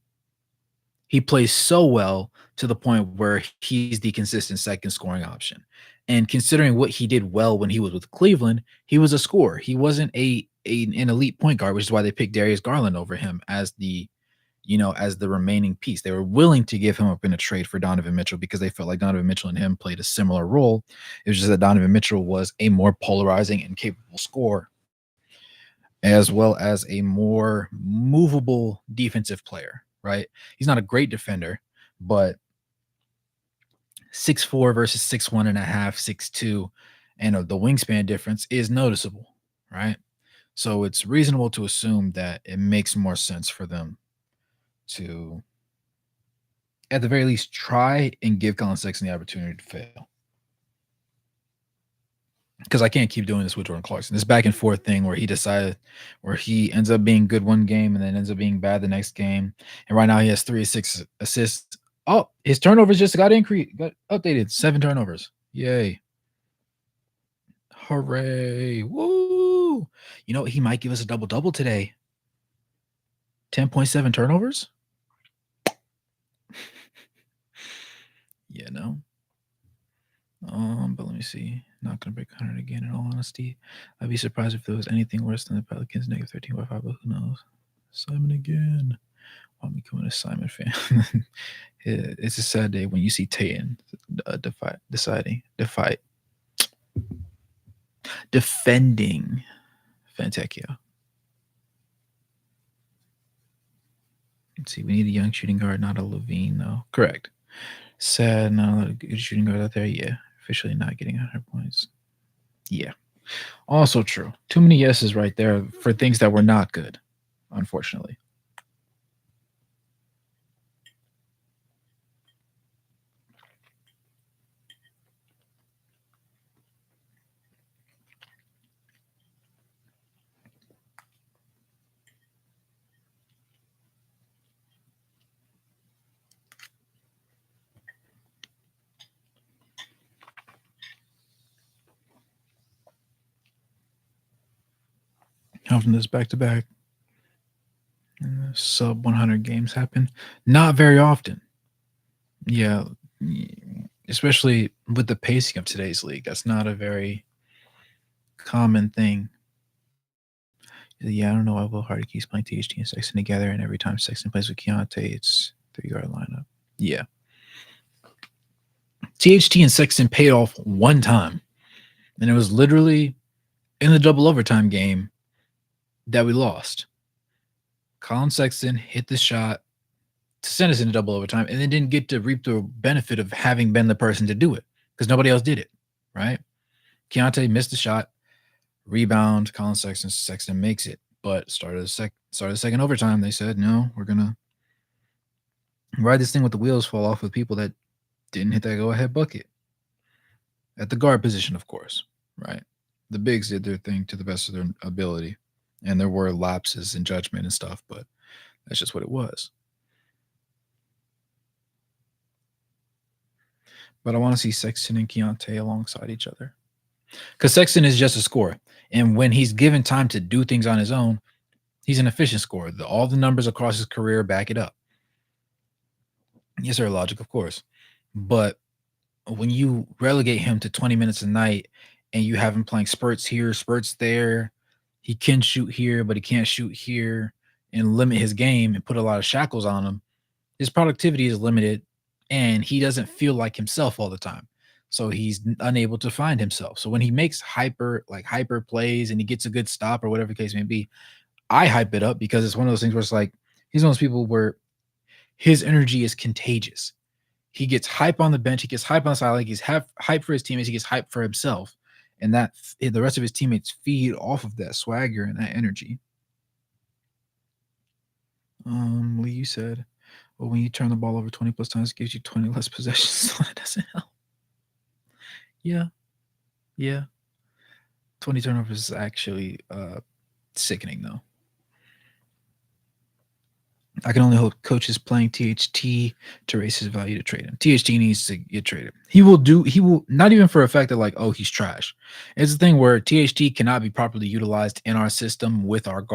he plays so well to the point where he's the consistent second scoring option. And considering what he did well when he was with Cleveland, he was a scorer. He wasn't an elite point guard, which is why they picked Darius Garland over him as the remaining piece. They were willing to give him up in a trade for Donovan Mitchell because they felt like Donovan Mitchell and him played a similar role. It was just that Donovan Mitchell was a more polarizing and capable scorer, as well as a more movable defensive player, right? He's not a great defender, but 6'4" versus 6'1 and a half, 6'2", and the wingspan difference is noticeable, right? So it's reasonable to assume that it makes more sense for them to, at the very least, try and give Colin Sexton the opportunity to fail. Because I can't keep doing this with Jordan Clarkson. This back and forth thing where he ends up being good one game and then ends up being bad the next game. And right now he has 3 or 6 assists. Oh, his turnovers just got updated. 7 turnovers. Yay. Hooray. Woo. He might give us a double-double today. 10.7 turnovers? Yeah, no. But let me see. Not gonna break 100 again. In all honesty, I'd be surprised if there was anything worse than the Pelicans negative 13.5. But who knows? Simon again. I'm becoming a Simon fan. It's a sad day when you see Tatum defending Fantecchio. Let's see. We need a young shooting guard, not a Levine, though. Correct. Sad. Not a lot of good shooting guard out there. Yeah. Officially not getting 100 points. Yeah. Also true. Too many yeses right there for things that were not good, unfortunately. How often does back to back sub 100 games happen? Not very often. Yeah, especially with the pacing of today's league, that's not a very common thing. Yeah, I don't know why Will Hardy keeps playing THT and Sexton together, and every time Sexton plays with Keontae, it's 3-yard lineup. Yeah. THT and Sexton paid off one time, and it was literally in the double overtime game that we lost. Colin Sexton hit the shot to send us into double overtime, and then didn't get to reap the benefit of having been the person to do it because nobody else did it, right? Keontae missed the shot, rebound, Colin Sexton makes it, but started the second overtime. They said, no, we're going to ride this thing with the wheels fall off with people that didn't hit that go-ahead bucket. At the guard position, of course, right? The bigs did their thing to the best of their ability, and there were lapses in judgment and stuff, but That's just what it was. But I want to see Sexton and Keontae alongside each other. Because Sexton is just a scorer. And when he's given time to do things on his own, he's an efficient scorer. All the numbers across his career back it up. Yes, they're logic, of course. But when you relegate him to 20 minutes a night and you have him playing spurts here, spurts there, he can shoot here, but he can't shoot here, and limit his game and put a lot of shackles on him, his productivity is limited and he doesn't feel like himself all the time. So he's unable to find himself. So when he makes hyper plays and he gets a good stop or whatever the case may be, I hype it up because it's one of those things where it's like he's one of those people where his energy is contagious. He gets hype on the bench, he gets hype on the side, like he's hype for his teammates, he gets hype for himself, and that the rest of his teammates feed off of that swagger and that energy. Lee, you said, well, when you turn the ball over 20 plus times, it gives you 20 less possessions, so that doesn't help. Yeah, yeah. 20 turnovers is actually sickening, though. I can only hope coaches playing THT to raise his value to trade him. THT needs to get traded. He will not even for a fact that like, oh, he's trash. It's the thing where THT cannot be properly utilized in our system with our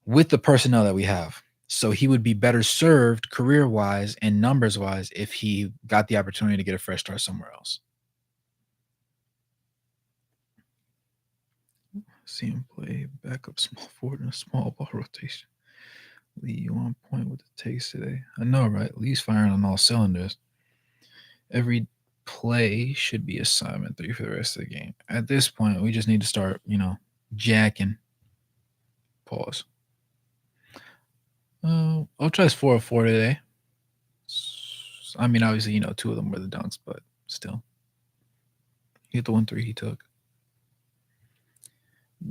with the personnel that we have. So he would be better served career wise and numbers wise if he got the opportunity to get a fresh start somewhere else. See him play backup small forward in a small ball rotation. Lee, you on point with the takes today. I know, right? Lee's firing on all cylinders. Every play should be assignment 3 for the rest of the game. At this point, we just need to start, jacking. Pause. I'll try 4 of 4 today. I mean, obviously, 2 of them were the dunks, but still. He hit the 1-3 he took.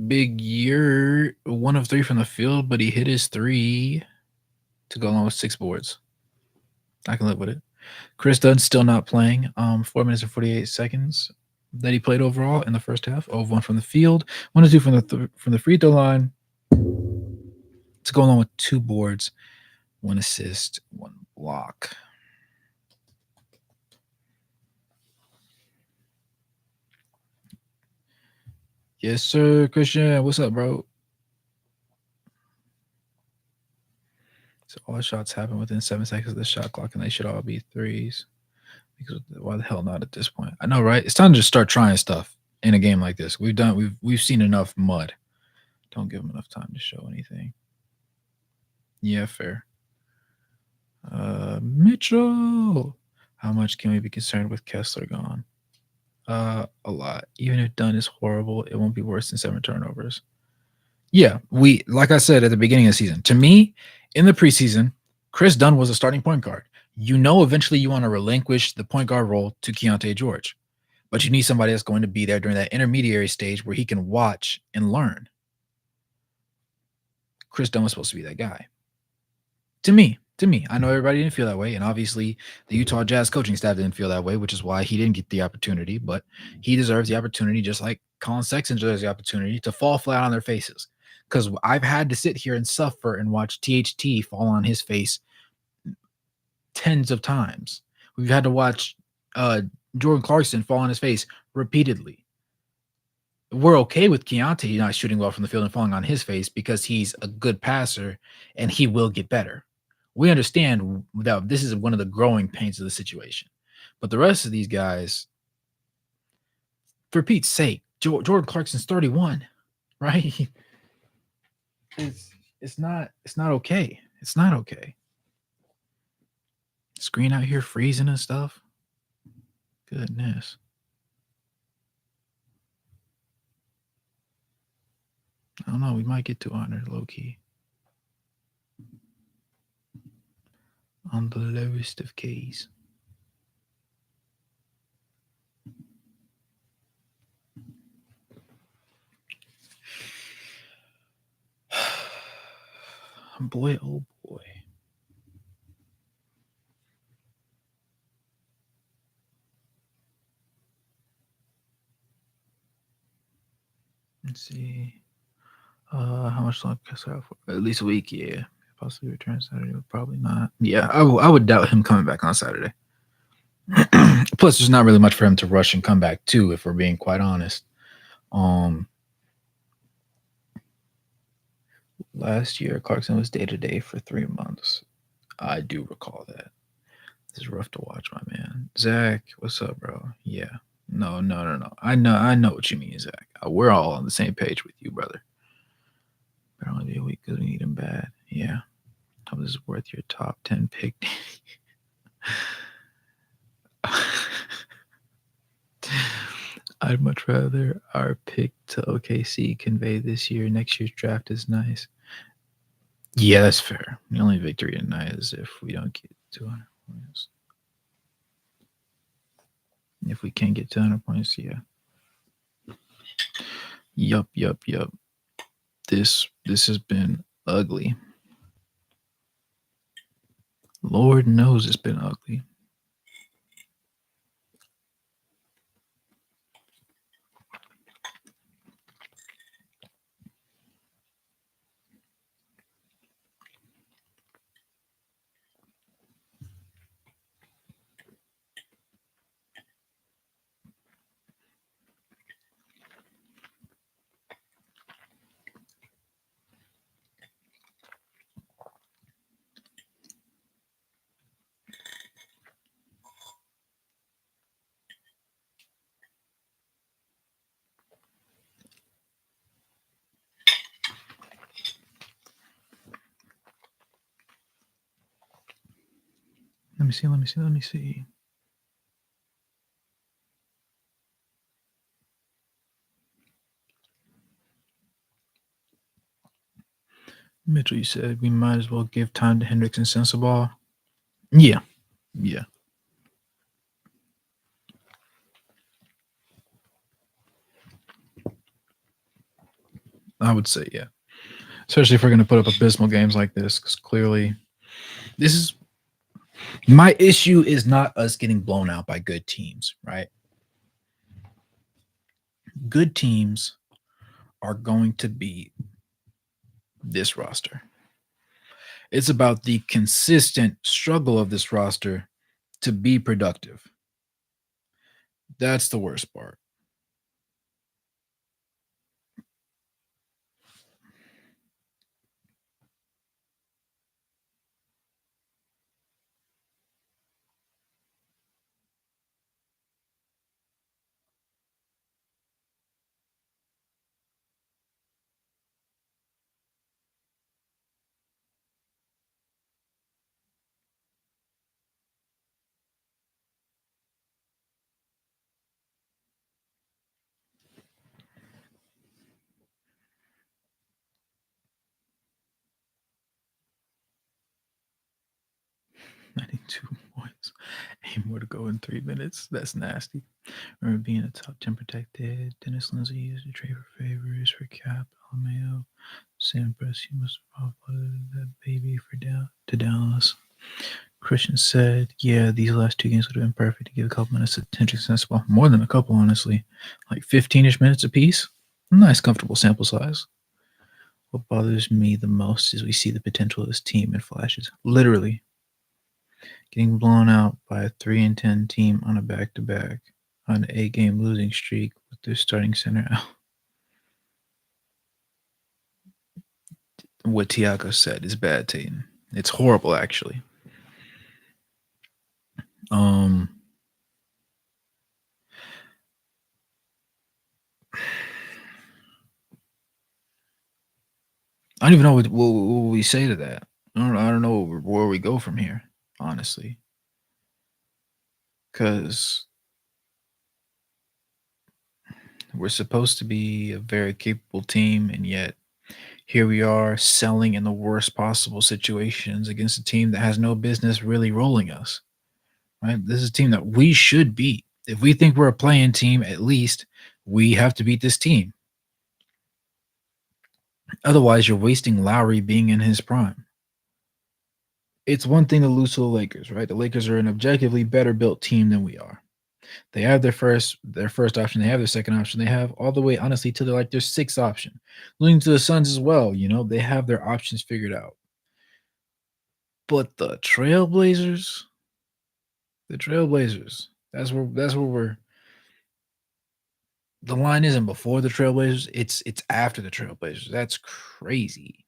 Big year, 1 of 3 from the field, but he hit his 3 to go along with 6 boards. I can live with it. Chris Dunn's still not playing. 4 minutes and 48 seconds that he played overall in the first half. 0 of 1 from the field, 1 of 2 from the free throw line. To go along with 2 boards, 1 assist, 1 block. Yes, sir, Christian. What's up, bro? So all shots happen within 7 seconds of the shot clock, and they should all be threes. Because why the hell not at this point? I know, right? It's time to just start trying stuff in a game like this. We've seen enough mud. Don't give them enough time to show anything. Yeah, fair. Mitchell. How much can we be concerned with Kessler gone? A lot. Even if Dunn is horrible, it won't be worse than 7 turnovers. Yeah, like I said at the beginning of the season, to me, in the preseason, Chris Dunn was a starting point guard. Eventually you want to relinquish the point guard role to Keontae George, but you need somebody that's going to be there during that intermediary stage where he can watch and learn. Chris Dunn was supposed to be that guy. To me, I know everybody didn't feel that way, and obviously the Utah Jazz coaching staff didn't feel that way, which is why he didn't get the opportunity, but he deserves the opportunity just like Colin Sexton deserves the opportunity to fall flat on their faces. Because I've had to sit here and suffer and watch THT fall on his face tens of times. We've had to watch Jordan Clarkson fall on his face repeatedly. We're okay with Keontae not shooting well from the field and falling on his face because he's a good passer and he will get better. We understand that this is one of the growing pains of the situation. But the rest of these guys, for Pete's sake, Jordan Clarkson's 31, right? It's not okay. It's not okay. Screen out here freezing and stuff. Goodness. I don't know. We might get to 100 low key. On the lowest of keys. Boy, oh boy. Let's see. How much longer can I out for? At least a week, yeah. Possibly return Saturday, but probably not. Yeah, I would doubt him coming back on Saturday. Plus, there's not really much for him to rush and come back to, if we're being quite honest. Um, Last year Clarkson was day to day for 3 months. I do recall that. This is rough to watch, my man. Zach, what's up, bro? Yeah. No, no, no, no. I know what you mean, Zach. We're all on the same page with you, brother. Better only be a week because we need him bad. Yeah. Hope this is worth your top 10 pick. I'd much rather our pick to OKC convey this year. Next year's draft is nice. Yeah, that's fair. The only victory tonight is if we don't get 200 points. If we can't get 200 points, yeah. Yup, yup, yup. This has been ugly. Lord knows it's been ugly. Let me see, let me see, let me see. Mitchell, you said we might as well give time to Hendricks and Sensabaugh. Yeah, yeah. I would say yeah. Especially if we're going to put up abysmal games like this, because clearly this is my issue is not us getting blown out by good teams, right? Good teams are going to be this roster. It's about the consistent struggle of this roster to be productive. That's the worst part. I need 2 points. 8 more to go in 3 minutes. That's nasty. Remember being a top 10 protected. Dennis Lindsay used to trade for favors for Cap, LMAO. Sam Press, you must have uploaded that baby for to Dallas. Christian said, yeah, these last 2 games would have been perfect to give a couple minutes of attention sensible. More than a couple, honestly. Like 15-ish minutes apiece. Nice, comfortable sample size. What bothers me the most is we see the potential of this team in flashes. Literally. Getting blown out by a 3-10 team on a back-to-back on an 8-game losing streak with their starting center out. What Tiago said is bad, Tayton. It's horrible, actually. I don't even know what we say to that. I don't know where we go from here, honestly. Because we're supposed to be a very capable team, and yet here we are selling in the worst possible situations against a team that has no business really rolling us. Right? This is a team that we should beat. If we think we're a playing team, at least we have to beat this team. Otherwise, you're wasting Lowry being in his prime. It's one thing to lose to the Lakers, right? The Lakers are an objectively better built team than we are. They have their first option. They have their second option. They have all the way, honestly, to their sixth option, leading to the Suns as well. They have their options figured out. But the Trailblazers, that's where the line isn't before the Trailblazers. It's after the Trailblazers. That's crazy.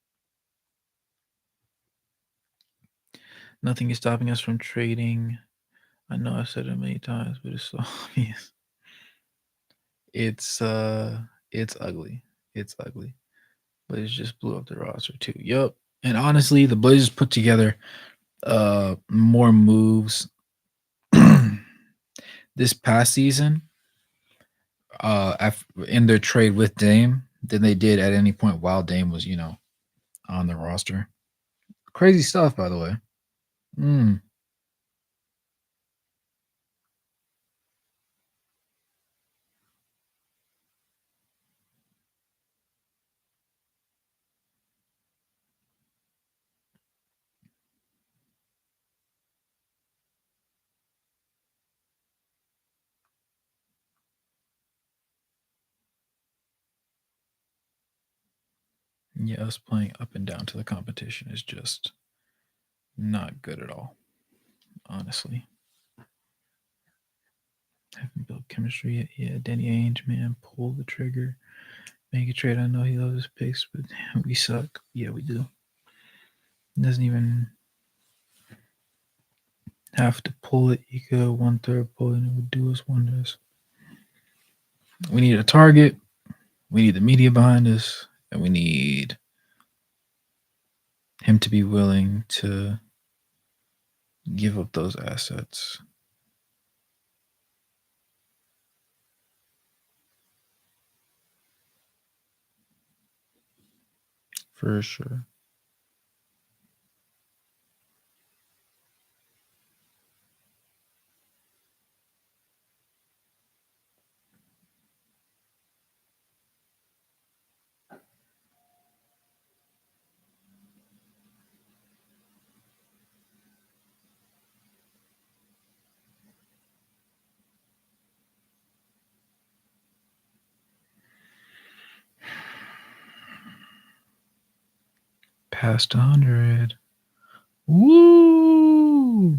Nothing is stopping us from trading. I know I've said it many times, but it's so obvious. It's it's ugly. It's ugly. Blazers just blew up the roster too. Yup. And honestly, the Blazers put together more moves this past season in their trade with Dame than they did at any point while Dame was, on the roster. Crazy stuff, by the way. Mm. Yeah, us playing up and down to the competition is just not good at all, honestly. Haven't built chemistry yet. Yeah, Danny Ainge, man, pull the trigger. Make a trade. I know he loves his picks, but we suck. Yeah, we do. Doesn't even have to pull it. You could go 1/3 pull it and it would do us wonders. We need a target. We need the media behind us. And we need him to be willing to give up those assets. For sure. Past 100. Woo!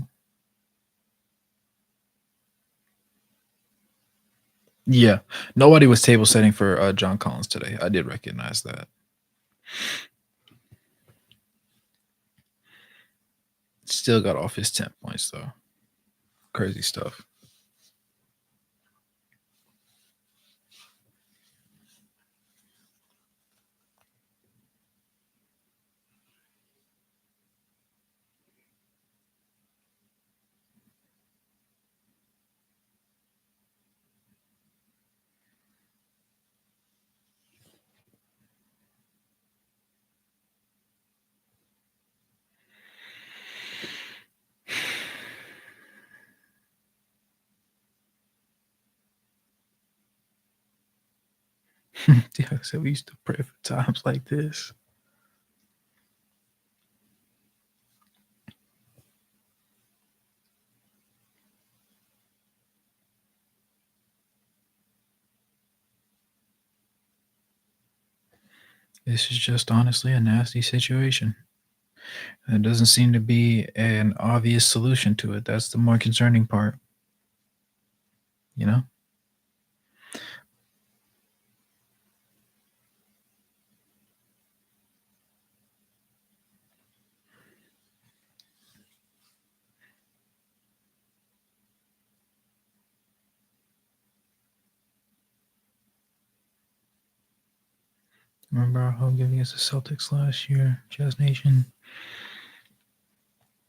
Yeah. Nobody was table setting for John Collins today. I did recognize that. Still got off his 10 points, though. Crazy stuff. Yeah, I said we used to pray for times like this. This is just honestly a nasty situation. There doesn't seem to be an obvious solution to it. That's the more concerning part. You know? Remember our home game against the Celtics last year, Jazz Nation?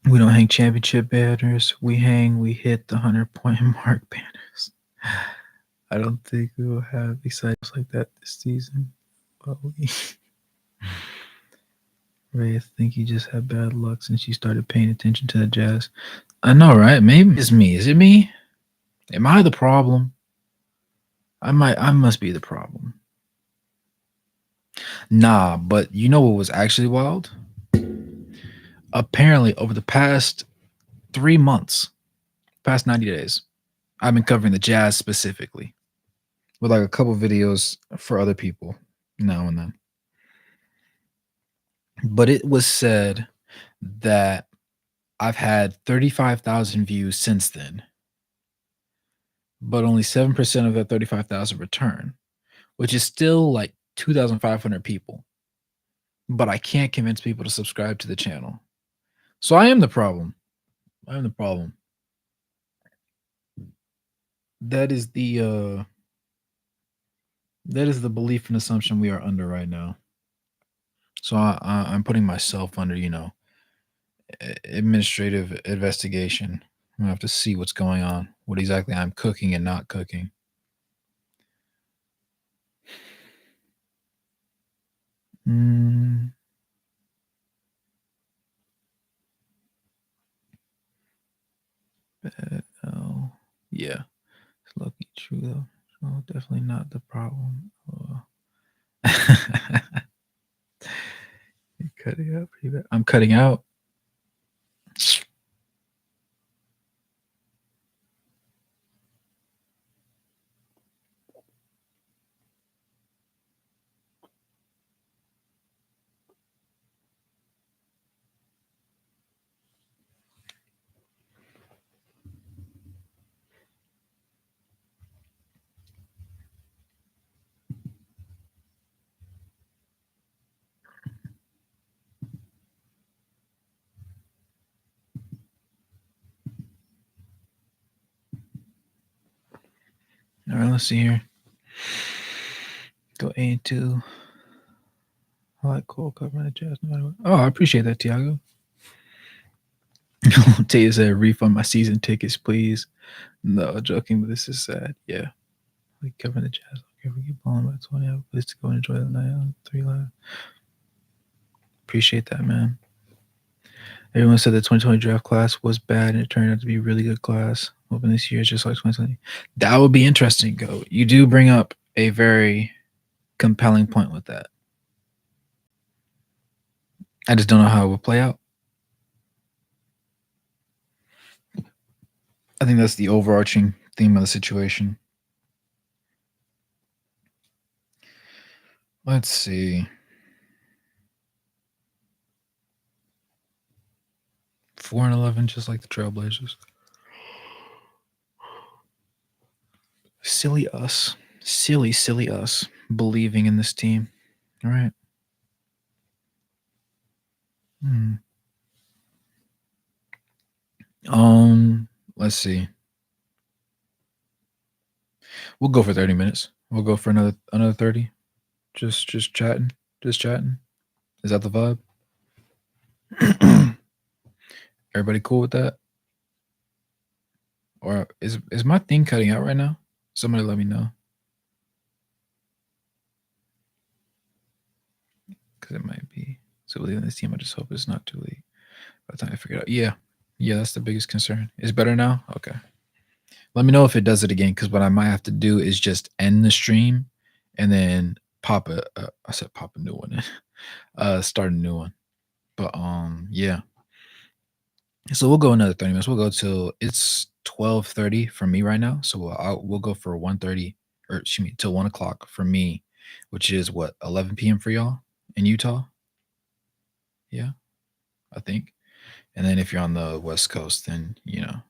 We don't hang championship banners. We hit the 100-point mark banners. I don't think we will have excitement like that this season. But Ray, I think you just had bad luck since you started paying attention to the Jazz. I know, right? Maybe it's me. Is it me? Am I the problem? I must be the problem. Nah, but you know what was actually wild? Apparently, over the past 3 months, past 90 days, I've been covering the Jazz specifically with like a couple videos for other people now and then. But it was said that I've had 35,000 views since then, but only 7% of that 35,000 return, which is still like 2,500 people. But I can't convince people to subscribe to the channel. So I am the problem. I am the problem. That is the belief and assumption we are under right now. So I'm putting myself under, administrative investigation. I have to see what's going on, what exactly I'm cooking and not cooking. Mm. Oh, yeah. It's lucky true though. So definitely not the problem. You're cutting out pretty bad. I'm cutting out. All right, let's see here. Go A2. I like cool covering the Jazz no matter what. Oh, I appreciate that, Tiago. Tia said, refund my season tickets, please. No, joking, but this is sad. Yeah. Like covering the Jazz. Okay, we keep balling by 20. I have a place to go and enjoy the night on 3 Live. Appreciate that, man. Everyone said the 2020 draft class was bad and it turned out to be a really good class. Hoping this year is just like 2020. That would be interesting, Go. You do bring up a very compelling point with that. I just don't know how it will play out. I think that's the overarching theme of the situation. Let's see. 4-11, just like the Trailblazers. Silly us. Silly us believing in this team. All right. Let's see. We'll go for 30 minutes. We'll go for another 30. Just chatting. Just chatting. Is that the vibe? Everybody cool with that? Or is my thing cutting out right now? Somebody let me know. Because it might be. So leaving this team, I just hope it's not too late. By the time I figure it out. Yeah. Yeah, that's the biggest concern. Is it better now? Okay. Let me know if it does it again, because what I might have to do is just end the stream and then pop a new one in. Start a new one. But yeah. So we'll go another 30 minutes. We'll go till it's 12:30 for me right now. So we'll go for 1:30, or excuse me, till 1 o'clock for me, which is what, 11 p.m. for y'all in Utah. Yeah, I think. And then if you're on the West Coast, then yeah.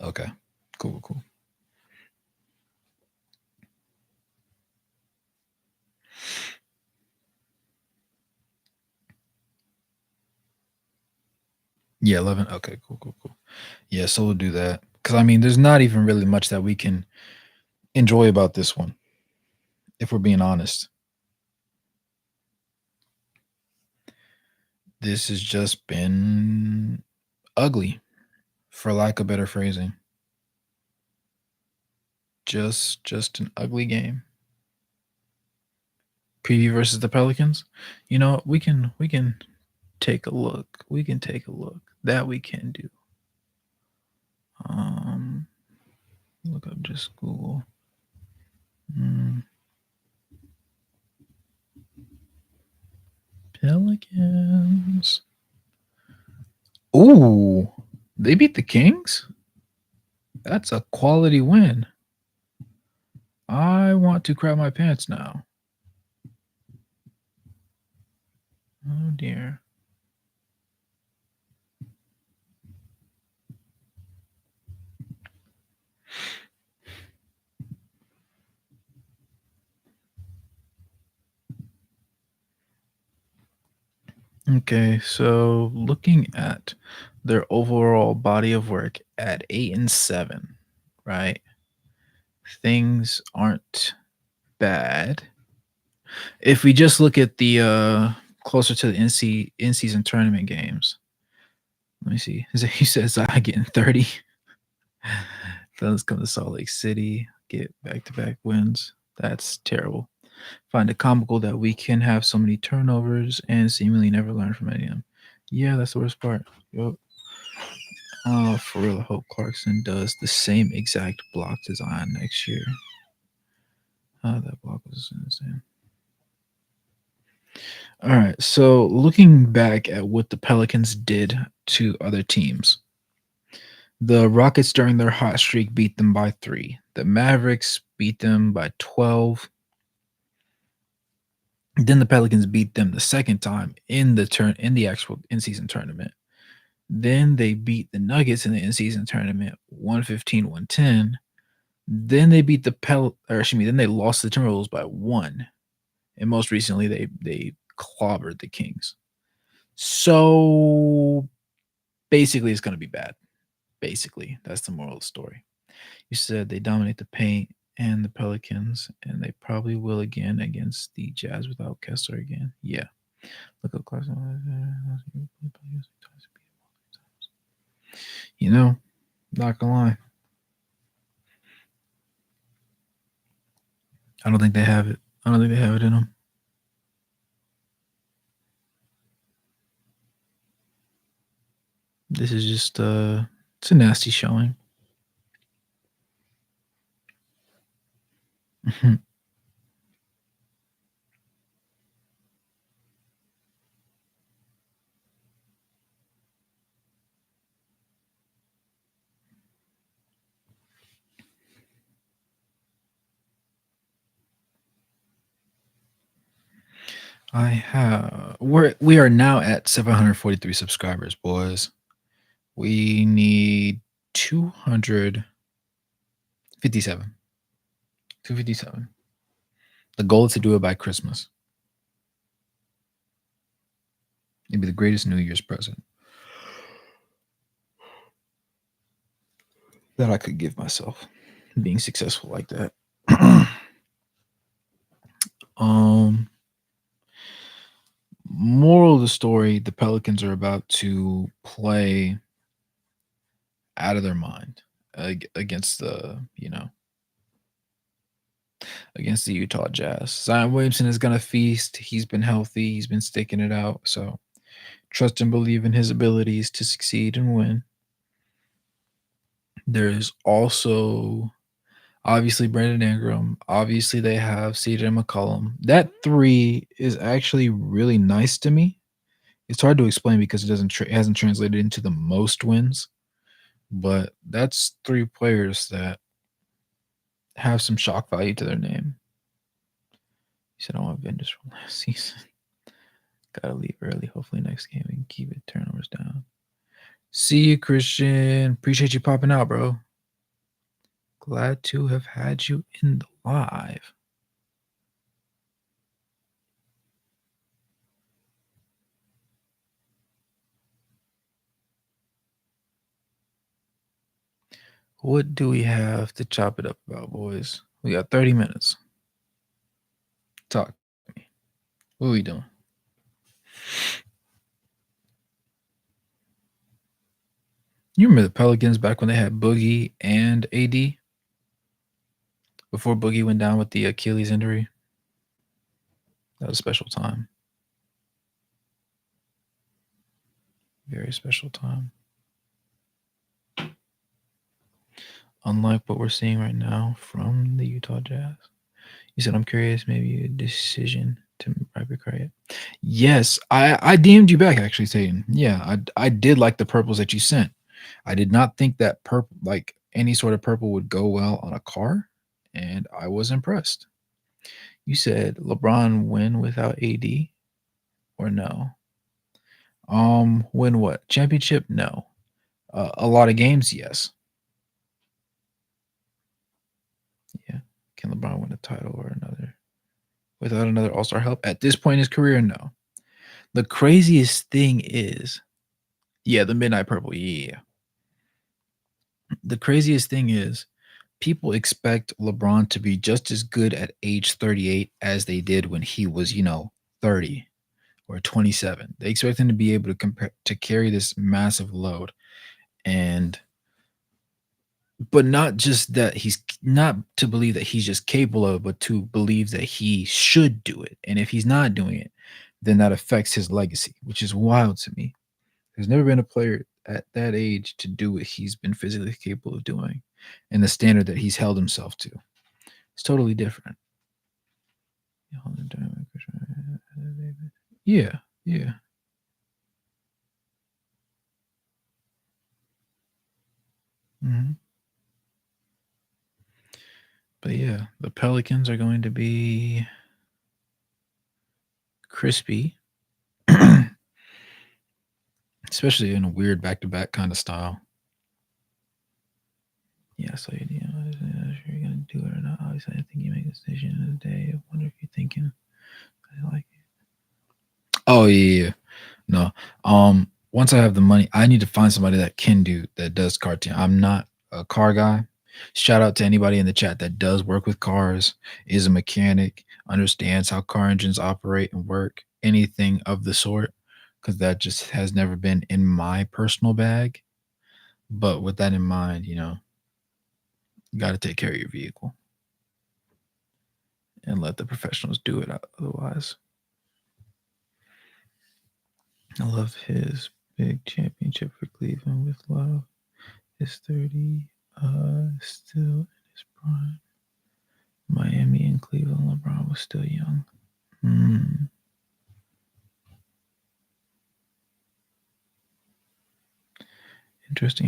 Okay. Cool. Yeah, 11. Okay, cool. Yeah, so we'll do that. Because, I mean, there's not even really much that we can enjoy about this one, if we're being honest. This has just been ugly, for lack of better phrasing. Just an ugly game. Preview versus the Pelicans. We can take a look. We can take a look. That we can do. Look up just Google. Pelicans. Ooh, they beat the Kings? That's a quality win. I want to crap my pants now. Oh dear. Okay, so looking at their overall body of work at 8-7, right? Things aren't bad. If we just look at the closer to the in season tournament games, let me see. He says I getting 30. Let's come to Salt Lake City, get back to back wins. That's terrible. Find it comical that we can have so many turnovers and seemingly never learn from any of them. Yeah, that's the worst part. Yup. Oh, for real, I hope Clarkson does the same exact block design next year. Oh, that block was insane. All right, so looking back at what the Pelicans did to other teams, the Rockets during their hot streak beat them by 3. The Mavericks beat them by 12. Then the Pelicans beat them the second time in the actual in-season tournament. Then they beat the Nuggets in the in-season tournament 115-110. Then they beat the then they lost the Timberwolves by 1. And most recently they clobbered the Kings. So basically it's going to be bad. Basically, that's the moral of the story. You said they dominate the paint and the Pelicans, and they probably will again against the Jazz without Kessler again. Yeah. Look up Clarkson. You know, not gonna lie. I don't think they have it. I don't think they have it in them. This is just it's a nasty showing. We are now at 743 subscribers, boys. We need 257. 257. The goal is to do it by Christmas. It'd be the greatest New Year's present that I could give myself, being successful like that. Moral of the story: the Pelicans are about to play out of their mind against against the Utah Jazz. Zion Williamson is gonna feast. He's been healthy. He's been sticking it out. So trust and believe in his abilities to succeed and win. There's also obviously Brandon Ingram. Obviously, they have CJ McCollum. That 3 is actually really nice to me. It's hard to explain because it hasn't translated into the most wins, but that's 3 players that have some shock value to their name. You said I want vendors from last season. Gotta leave early. Hopefully next game we can keep it turnovers down. See you, Christian. Appreciate you popping out, bro. Glad to have had you in the live. What do we have to chop it up about, boys? We got 30 minutes. Talk to me. What are we doing? You remember the Pelicans back when they had Boogie and AD? Before Boogie went down with the Achilles injury? That was a special time. Very special time. Unlike what we're seeing right now from the Utah Jazz. You said, I'm curious, maybe a decision Tim Private Credit. Yes, I DM'd you back actually saying, yeah, I did like the purples that you sent. I did not think that purple, like any sort of purple, would go well on a car, and I was impressed. You said LeBron win without AD or no? Win what? Championship? No. A lot of games? Yes. Yeah. Can LeBron win a title or another without another All Star help at this point in his career? No. The craziest thing is, yeah, the Midnight Purple. Yeah. The craziest thing is, people expect LeBron to be just as good at age 38 as they did when he was, 30 or 27. They expect him to be able to carry this massive load, and but not just that, he's not to believe that he's just capable of it, but to believe that he should do it. And if he's not doing it, then that affects his legacy, which is wild to me. There's never been a player at that age to do what he's been physically capable of doing and the standard that he's held himself to. It's totally different. Yeah, yeah. hmm But yeah, the Pelicans are going to be crispy, especially in a weird back-to-back kind of style. Yeah, so I'm not sure you're gonna do it or not. Obviously, I think you make a decision in a day. I wonder if you're thinking, I like it. Oh yeah. No. Once I have the money, I need to find somebody that does cartoon. I'm not a car guy. Shout out to anybody in the chat that does work with cars, is a mechanic, understands how car engines operate and work, anything of the sort, because that just has never been in my personal bag. But with that in mind, you got to take care of your vehicle and let the professionals do it otherwise. I love his big championship for Cleveland with love. His 30, still in his prime. Miami and Cleveland, LeBron was still young. Hmm. Interesting.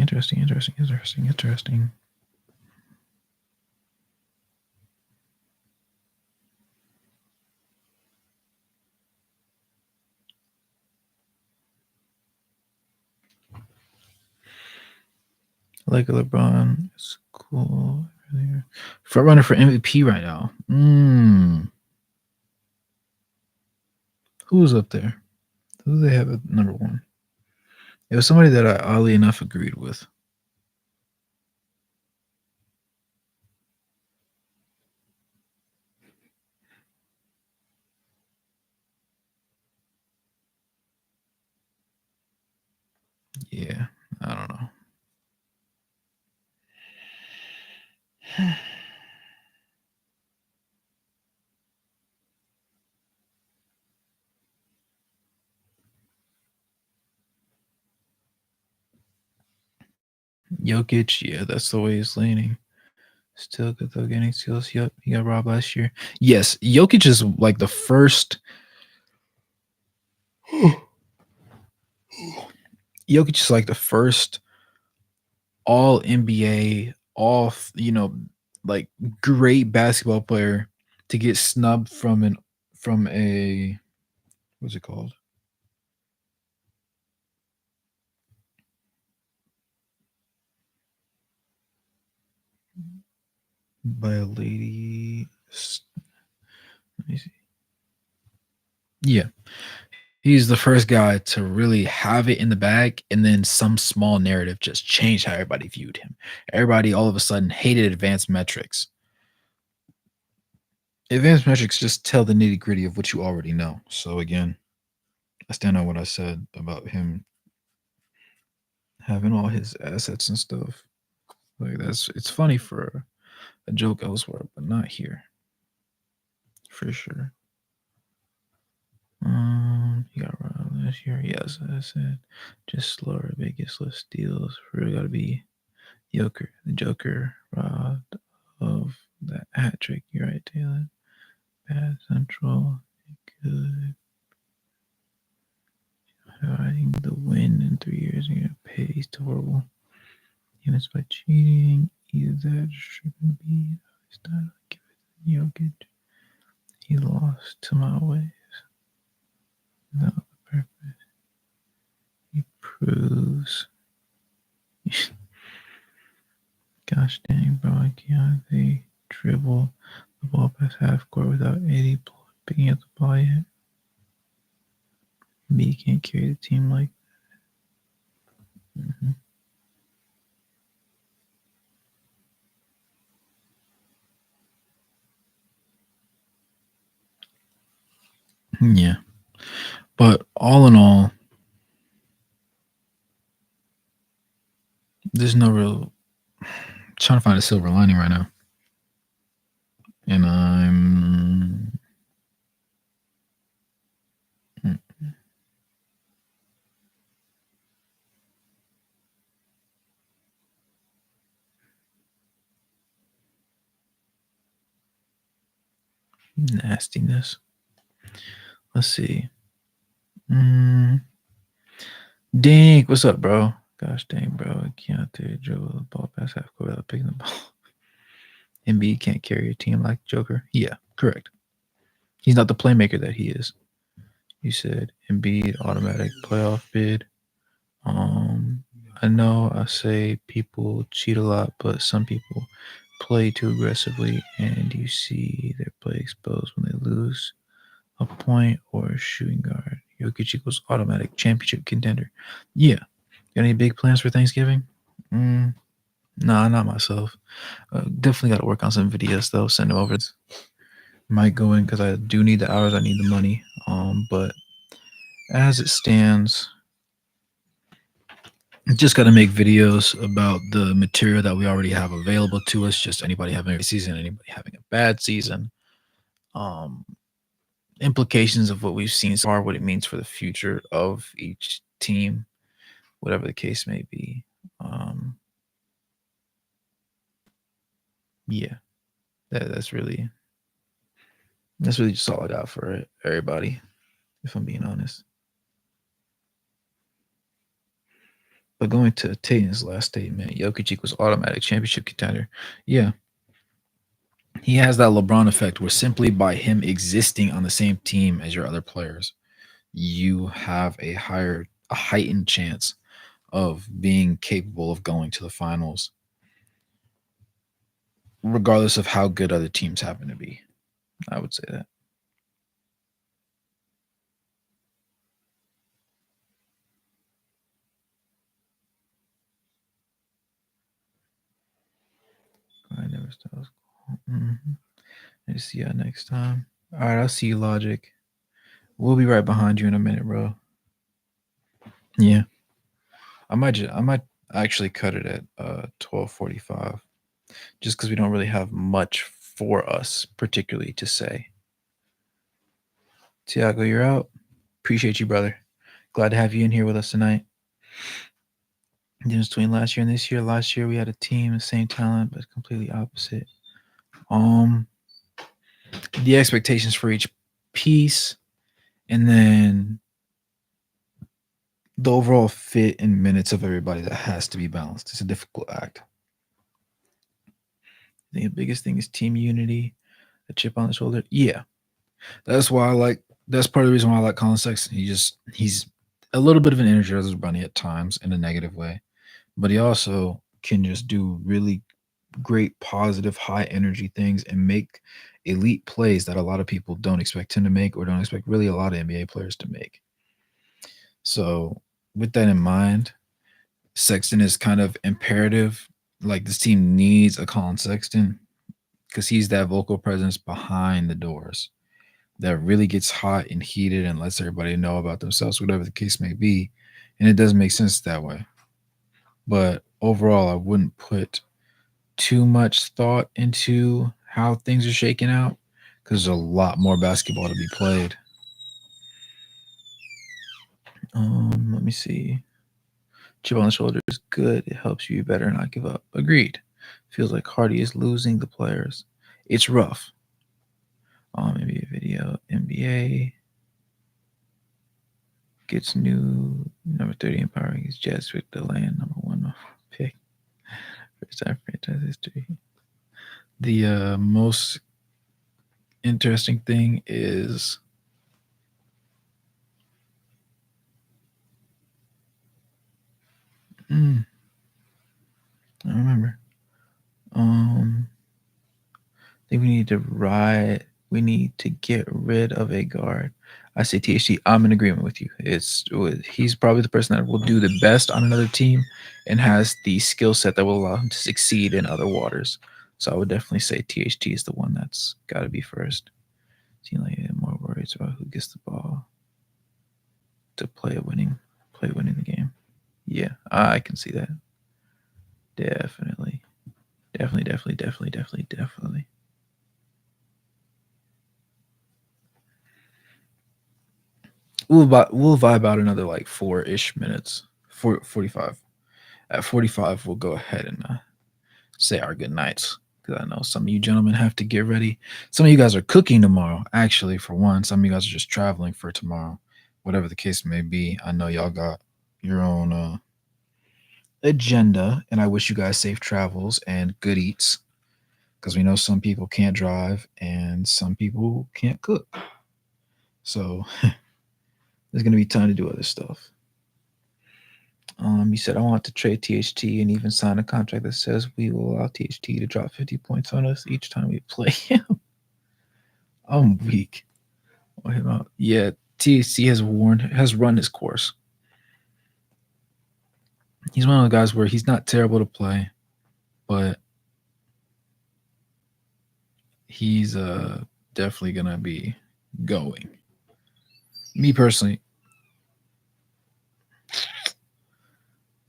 Like LeBron, it's cool. Front runner for MVP right now. Who was up there? Who do they have at number one? It was somebody that I oddly enough agreed with. Yeah, I don't know. Jokic, yeah, that's the way he's leaning. Still good though, getting steals. Yep, he got robbed last year. Yes, Jokic is like the first. Jokic is like the first all NBA, like great basketball player to get snubbed from a what's it called? By a lady. Let me see. Yeah. He's the first guy to really have it in the bag, and then some small narrative just changed how everybody viewed him. Everybody all of a sudden hated advanced metrics. Advanced metrics just tell the nitty gritty of what you already know. So again, I stand on what I said about him having all his assets and stuff. Like it's funny for a joke elsewhere, but not here. For sure. You got robbed last year. Yes, I said just slower, biggest less deals. Really gotta be the Joker robbed of that hat trick. You're right, Taylor. Bad Central. Good. Hiding the win in 3 years and gonna pay. He's horrible. And it's by cheating. Either that shouldn't be. He's not give it Jokic. He lost to my ways. Not the purpose. He proves. Gosh dang, bro. I can't dribble the ball past half court without 80 picking up the ball yet. B can't carry the team like that. Yeah. But all in all, there's no real trying to find a silver lining right now. And I'm nastiness. Let's see. Dink, what's up, bro? Gosh dang, bro. I can't dribble the ball past half court without picking the ball. Embiid can't carry a team like Joker. Yeah, correct. He's not the playmaker that he is. You said Embiid automatic playoff bid. I know I say people cheat a lot, but some people play too aggressively, and you see their play exposed when they lose a point or a shooting guard. Jokic equals automatic championship contender. Yeah. Got any big plans for Thanksgiving? Nah, not myself. Definitely got to work on some videos though. Send them over. Might go in because I do need the hours. I need the money. But as it stands, just got to make videos about the material that we already have available to us. Just anybody having a season, anybody having a bad season. Implications of what we've seen so far, what it means for the future of each team, whatever the case may be. Yeah, that's really just all I got for everybody, if I'm being honest. But going to Tatum's last statement, Jokic equals automatic championship contender. Yeah. He has that LeBron effect where simply by him existing on the same team as your other players, you have a heightened chance of being capable of going to the finals, regardless of how good other teams happen to be. I would say that. I never stops. I see you next time. All right, I'll see you, Logic. We'll be right behind you in a minute, bro. Yeah, I might actually cut it at 12:45, just because we don't really have much for us particularly to say. Tiago, you're out. Appreciate you, brother. Glad to have you in here with us tonight. The difference between last year and this year. Last year we had a team, the same talent, but completely opposite. The expectations for each piece, and then the overall fit and minutes of everybody that has to be balanced. It's a difficult act. I think the biggest thing is team unity, a chip on the shoulder. Yeah, that's why I like. That's part of the reason why I like Colin Sexton. He's a little bit of an energizer bunny at times in a negative way, but he also can just do really great, positive, high energy things and make elite plays that a lot of people don't expect him to make or don't expect really a lot of NBA players to make. So, with that in mind, Sexton is kind of imperative. Like this team needs a Colin Sexton because he's that vocal presence behind the doors that really gets hot and heated and lets everybody know about themselves, whatever the case may be. And it doesn't make sense that way. But overall, I wouldn't put too much thought into how things are shaking out because there's a lot more basketball to be played. Let me see. Chip on the shoulder is good. It helps you better not give up. Agreed. Feels like Hardy is losing the players. It's rough. Maybe a video NBA gets new number 30 empowering his Jazz with the land number one pick. First time franchise history. The most interesting thing is I remember. I think we need to ride. We need to get rid of a guard. I say THC. I'm in agreement with you. He's probably the person that will do the best on another team and has the skill set that will allow him to succeed in other waters. So I would definitely say THT is the one that's got to be first. Seems like more worries about who gets the ball to play winning the game. Yeah, I can see that. Definitely, definitely. We'll vibe out another like 4-ish minutes. 45. At 45, we'll go ahead and say our good nights. Because I know some of you gentlemen have to get ready. Some of you guys are cooking tomorrow, actually, for one. Some of you guys are just traveling for tomorrow. Whatever the case may be, I know y'all got your own agenda, and I wish you guys safe travels and good eats. Because we know some people can't drive and some people can't cook. So there's going to be time to do other stuff. You said I want to trade THT and even sign a contract that says we will allow THT to drop 50 points on us each time we play him. I'm weak. Yeah, THT has run his course. He's one of the guys where he's not terrible to play, but he's definitely gonna be going. Me personally,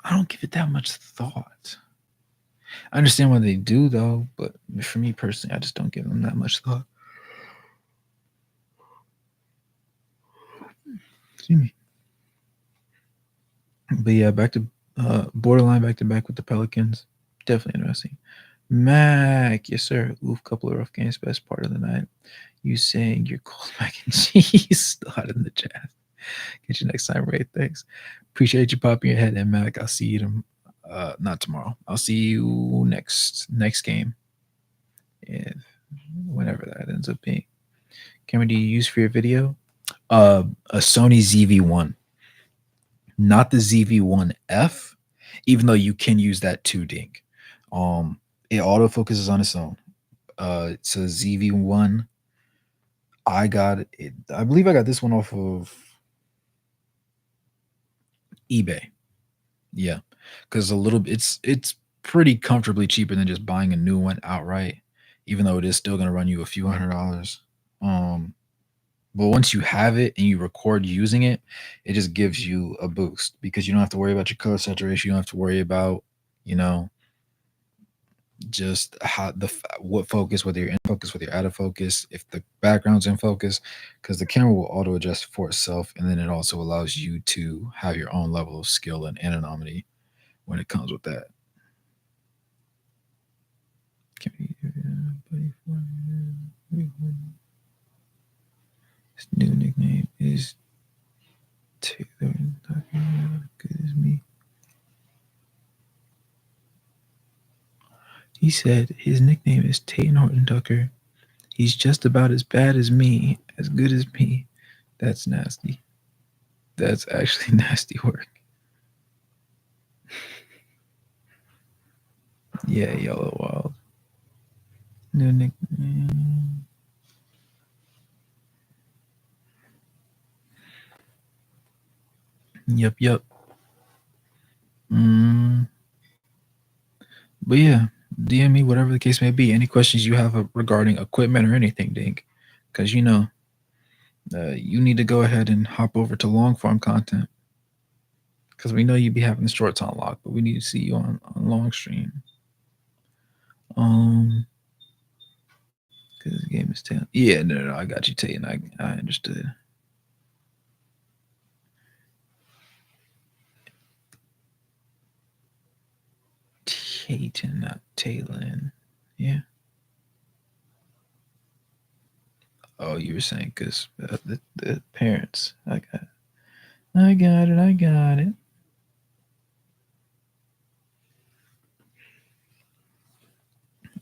I don't give it that much thought. I understand why they do though, but for me personally, I just don't give them that much thought. Excuse me. But yeah, back to borderline back to back with the Pelicans. Definitely interesting. Mac, yes sir. Oof, couple of rough games. Best part of the night. You saying your cold mac and cheese still hot in the chat. Get you next time, Ray. Thanks. Appreciate you popping your head in, Mac. I'll see you not tomorrow. I'll see you next game. If whenever that ends up being. Camera do you use for your video? A Sony ZV-1. Not the ZV-1F, even though you can use that too, Dink. It autofocuses on its own. It's a ZV-1. I got it. I believe I got this one off of eBay. Yeah, because it's pretty comfortably cheaper than just buying a new one outright, even though it is still gonna run you a few $100. But once you have it and you record using it, it just gives you a boost because you don't have to worry about your color saturation. You don't have to worry about, just how what focus, whether you're in focus, whether you're out of focus, if the background's in focus, because the camera will auto adjust for itself, and then it also allows you to have your own level of skill and anonymity when it comes with that. His new nickname is Taylor. Good as me. He said his nickname is Taylor Horton Tucker. He's just about as bad as me, as good as me. That's nasty. That's actually nasty work. Yeah, Yellow Wild. New nickname. Yep. But yeah, DM me whatever the case may be. Any questions you have regarding equipment or anything, Dink, because you need to go ahead and hop over to long form content because we know you be having the shorts on lock, but we need to see you on long stream. Because the game is 10. Yeah, no, I got you, Taylor. I understood. Tatum, not Taylor. Yeah. Oh, you were saying because the parents. I got it. I got it.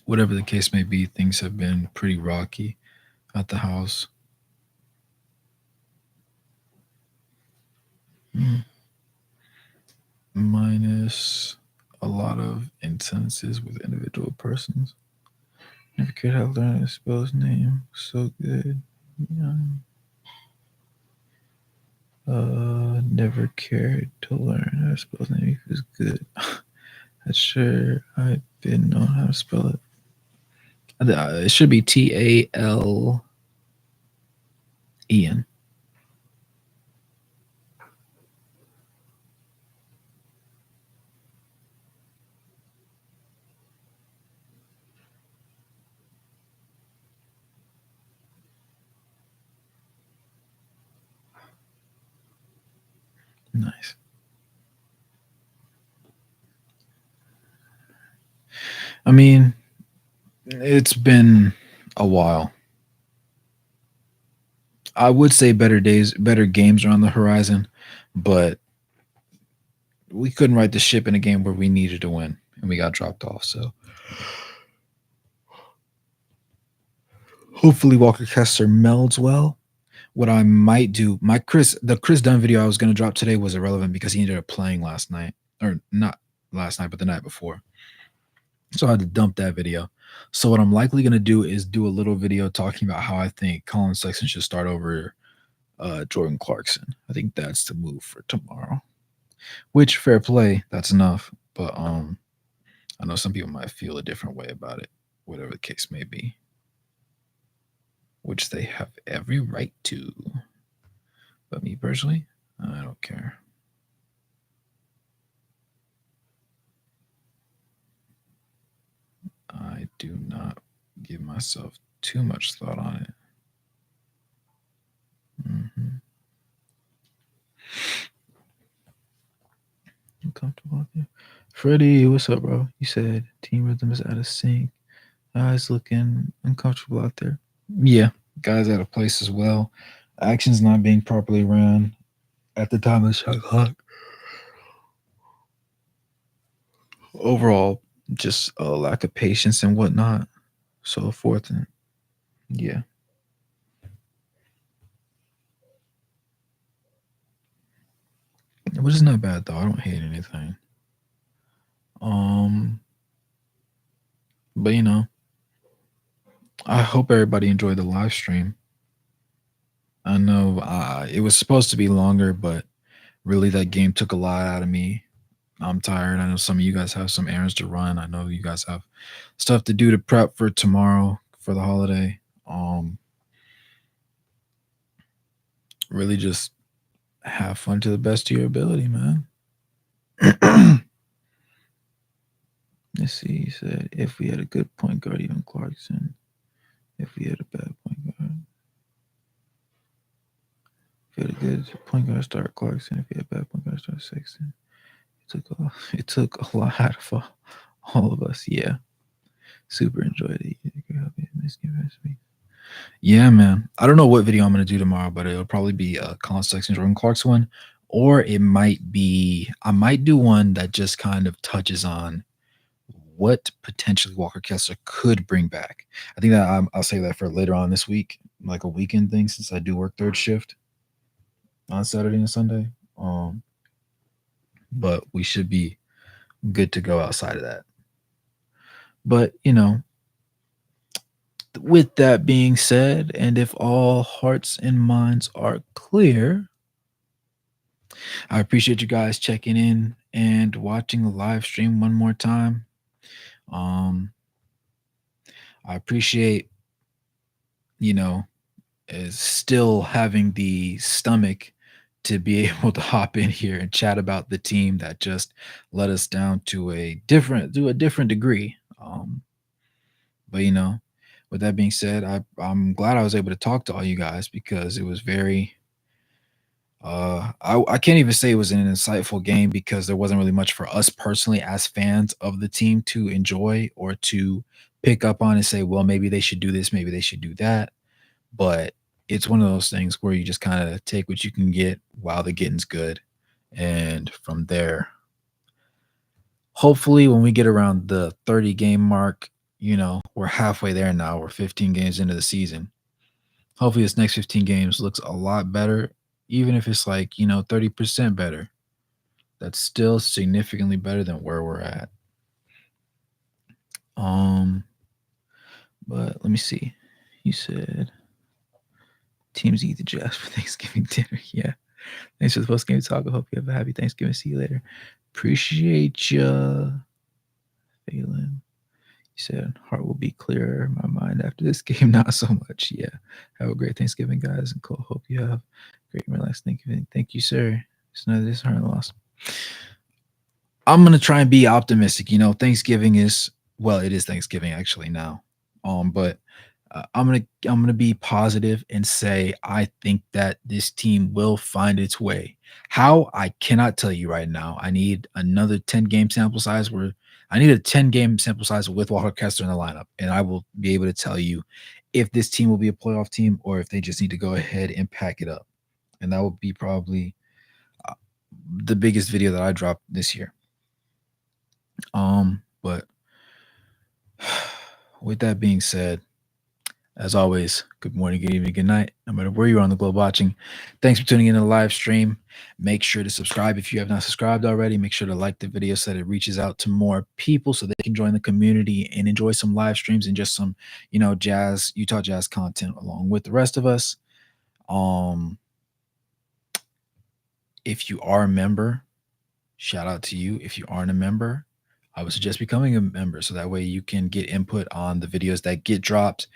Whatever the case may be, things have been pretty rocky at the house. Mm. Minus a lot of instances with individual persons. Never cared how to learn to spell his name. So good. Yeah. Never cared to learn how to spell his name. He was good. That's sure I've been known how to spell it. It should be Talen. Nice. I mean, it's been a while. I would say better days, better games are on the horizon, but we couldn't right the ship in a game where we needed to win and we got dropped off. So hopefully Walker Kessler melds well. What I might do, the Chris Dunn video I was gonna drop today was irrelevant because he ended up playing last night, or not last night, but the night before. So I had to dump that video. So what I'm likely gonna do is do a little video talking about how I think Colin Sexton should start over Jordan Clarkson. I think that's the move for tomorrow. Which fair play, that's enough. But I know some people might feel a different way about it, whatever the case may be. Which they have every right to. But me personally, I don't care. I do not give myself too much thought on it. Mm-hmm. I'm comfortable with you. Freddie, what's up, bro? You said team rhythm is out of sync. Eyes looking uncomfortable out there. Yeah, guys out of place as well. Actions not being properly ran at the time of the shot clock. Overall, just a lack of patience and whatnot, so forth. And yeah, which is not bad though. I don't hate anything. Um, but I hope everybody enjoyed the live stream. I know it was supposed to be longer, but really that game took a lot out of me. I'm tired. I know some of you guys have some errands to run. I know you guys have stuff to do to prep for tomorrow for the holiday. Really just have fun to the best of your ability, man. Let's see. He said, if we had a good point guard, even Clarkson. If we had a bad point guard. If we had a good point guard, start Clarkson. If we had a bad point guard, start Sexton. It took a lot out of all of us. Yeah. Super enjoyed it. Yeah, man. I don't know what video I'm gonna do tomorrow, but it'll probably be a Colin Sexton, Jordan Clarkson one, or it might be I might do one that just kind of touches on what potentially Walker Kessler could bring back. I think that I'll say that for later on this week, like a weekend thing, since I do work third shift on Saturday and Sunday. But we should be good to go outside of that. But with that being said, and if all hearts and minds are clear, I appreciate you guys checking in and watching the live stream one more time. I appreciate, is still having the stomach to be able to hop in here and chat about the team that just let us down to a different degree. But with that being said, I'm glad I was able to talk to all you guys because it was very I can't even say it was an insightful game because there wasn't really much for us personally as fans of the team to enjoy or to pick up on and say, well, maybe they should do this, maybe they should do that. but it's one of those things where you just kind of take what you can get while the getting's good. And from there, hopefully, when we get around the 30 game mark, we're halfway there now. We're 15 games into the season. Hopefully, this next 15 games looks a lot better, even if it's like, 30% better. That's still significantly better than where we're at. Um, but let me see. You said teams eat the Jazz for Thanksgiving dinner. Yeah. Thanks for the post game talk. I hope you have a happy Thanksgiving. See you later. Appreciate ya. Phelan. You said heart will be clearer. My mind after this game, not so much. Yeah. Have a great Thanksgiving, guys, and Cole. Hope you have great and relaxed Thanksgiving. Thank you, sir. It's none of this hard loss. I'm gonna try and be optimistic. Thanksgiving is, well, it is Thanksgiving actually now. But I'm gonna be positive and say I think that this team will find its way. How, I cannot tell you right now. I need another 10 game sample size where I need a 10 game sample size with Walker Kessler in the lineup, and I will be able to tell you if this team will be a playoff team or if they just need to go ahead and pack it up. And that will be probably uh, the biggest video that I dropped this year. But with that being said, as always, good morning, good evening, good night, no matter where you're on the globe watching. Thanks for tuning in to the live stream. Make sure to subscribe if you have not subscribed already. Make sure to like the video so that it reaches out to more people so they can join the community and enjoy some live streams and just some, Utah Jazz content along with the rest of us. If you are a member, shout out to you. If you aren't a member, I would suggest becoming a member so that way you can get input on the videos that get dropped,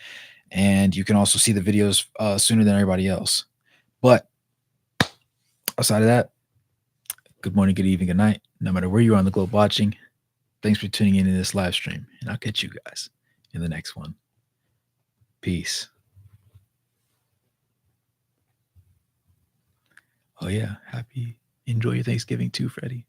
and you can also see the videos sooner than everybody else. But outside of that, good morning, good evening, good night, no matter where you are on the globe watching. Thanks for tuning in this live stream, and I'll catch you guys in the next one. Peace. Oh yeah, enjoy your Thanksgiving too, Freddie.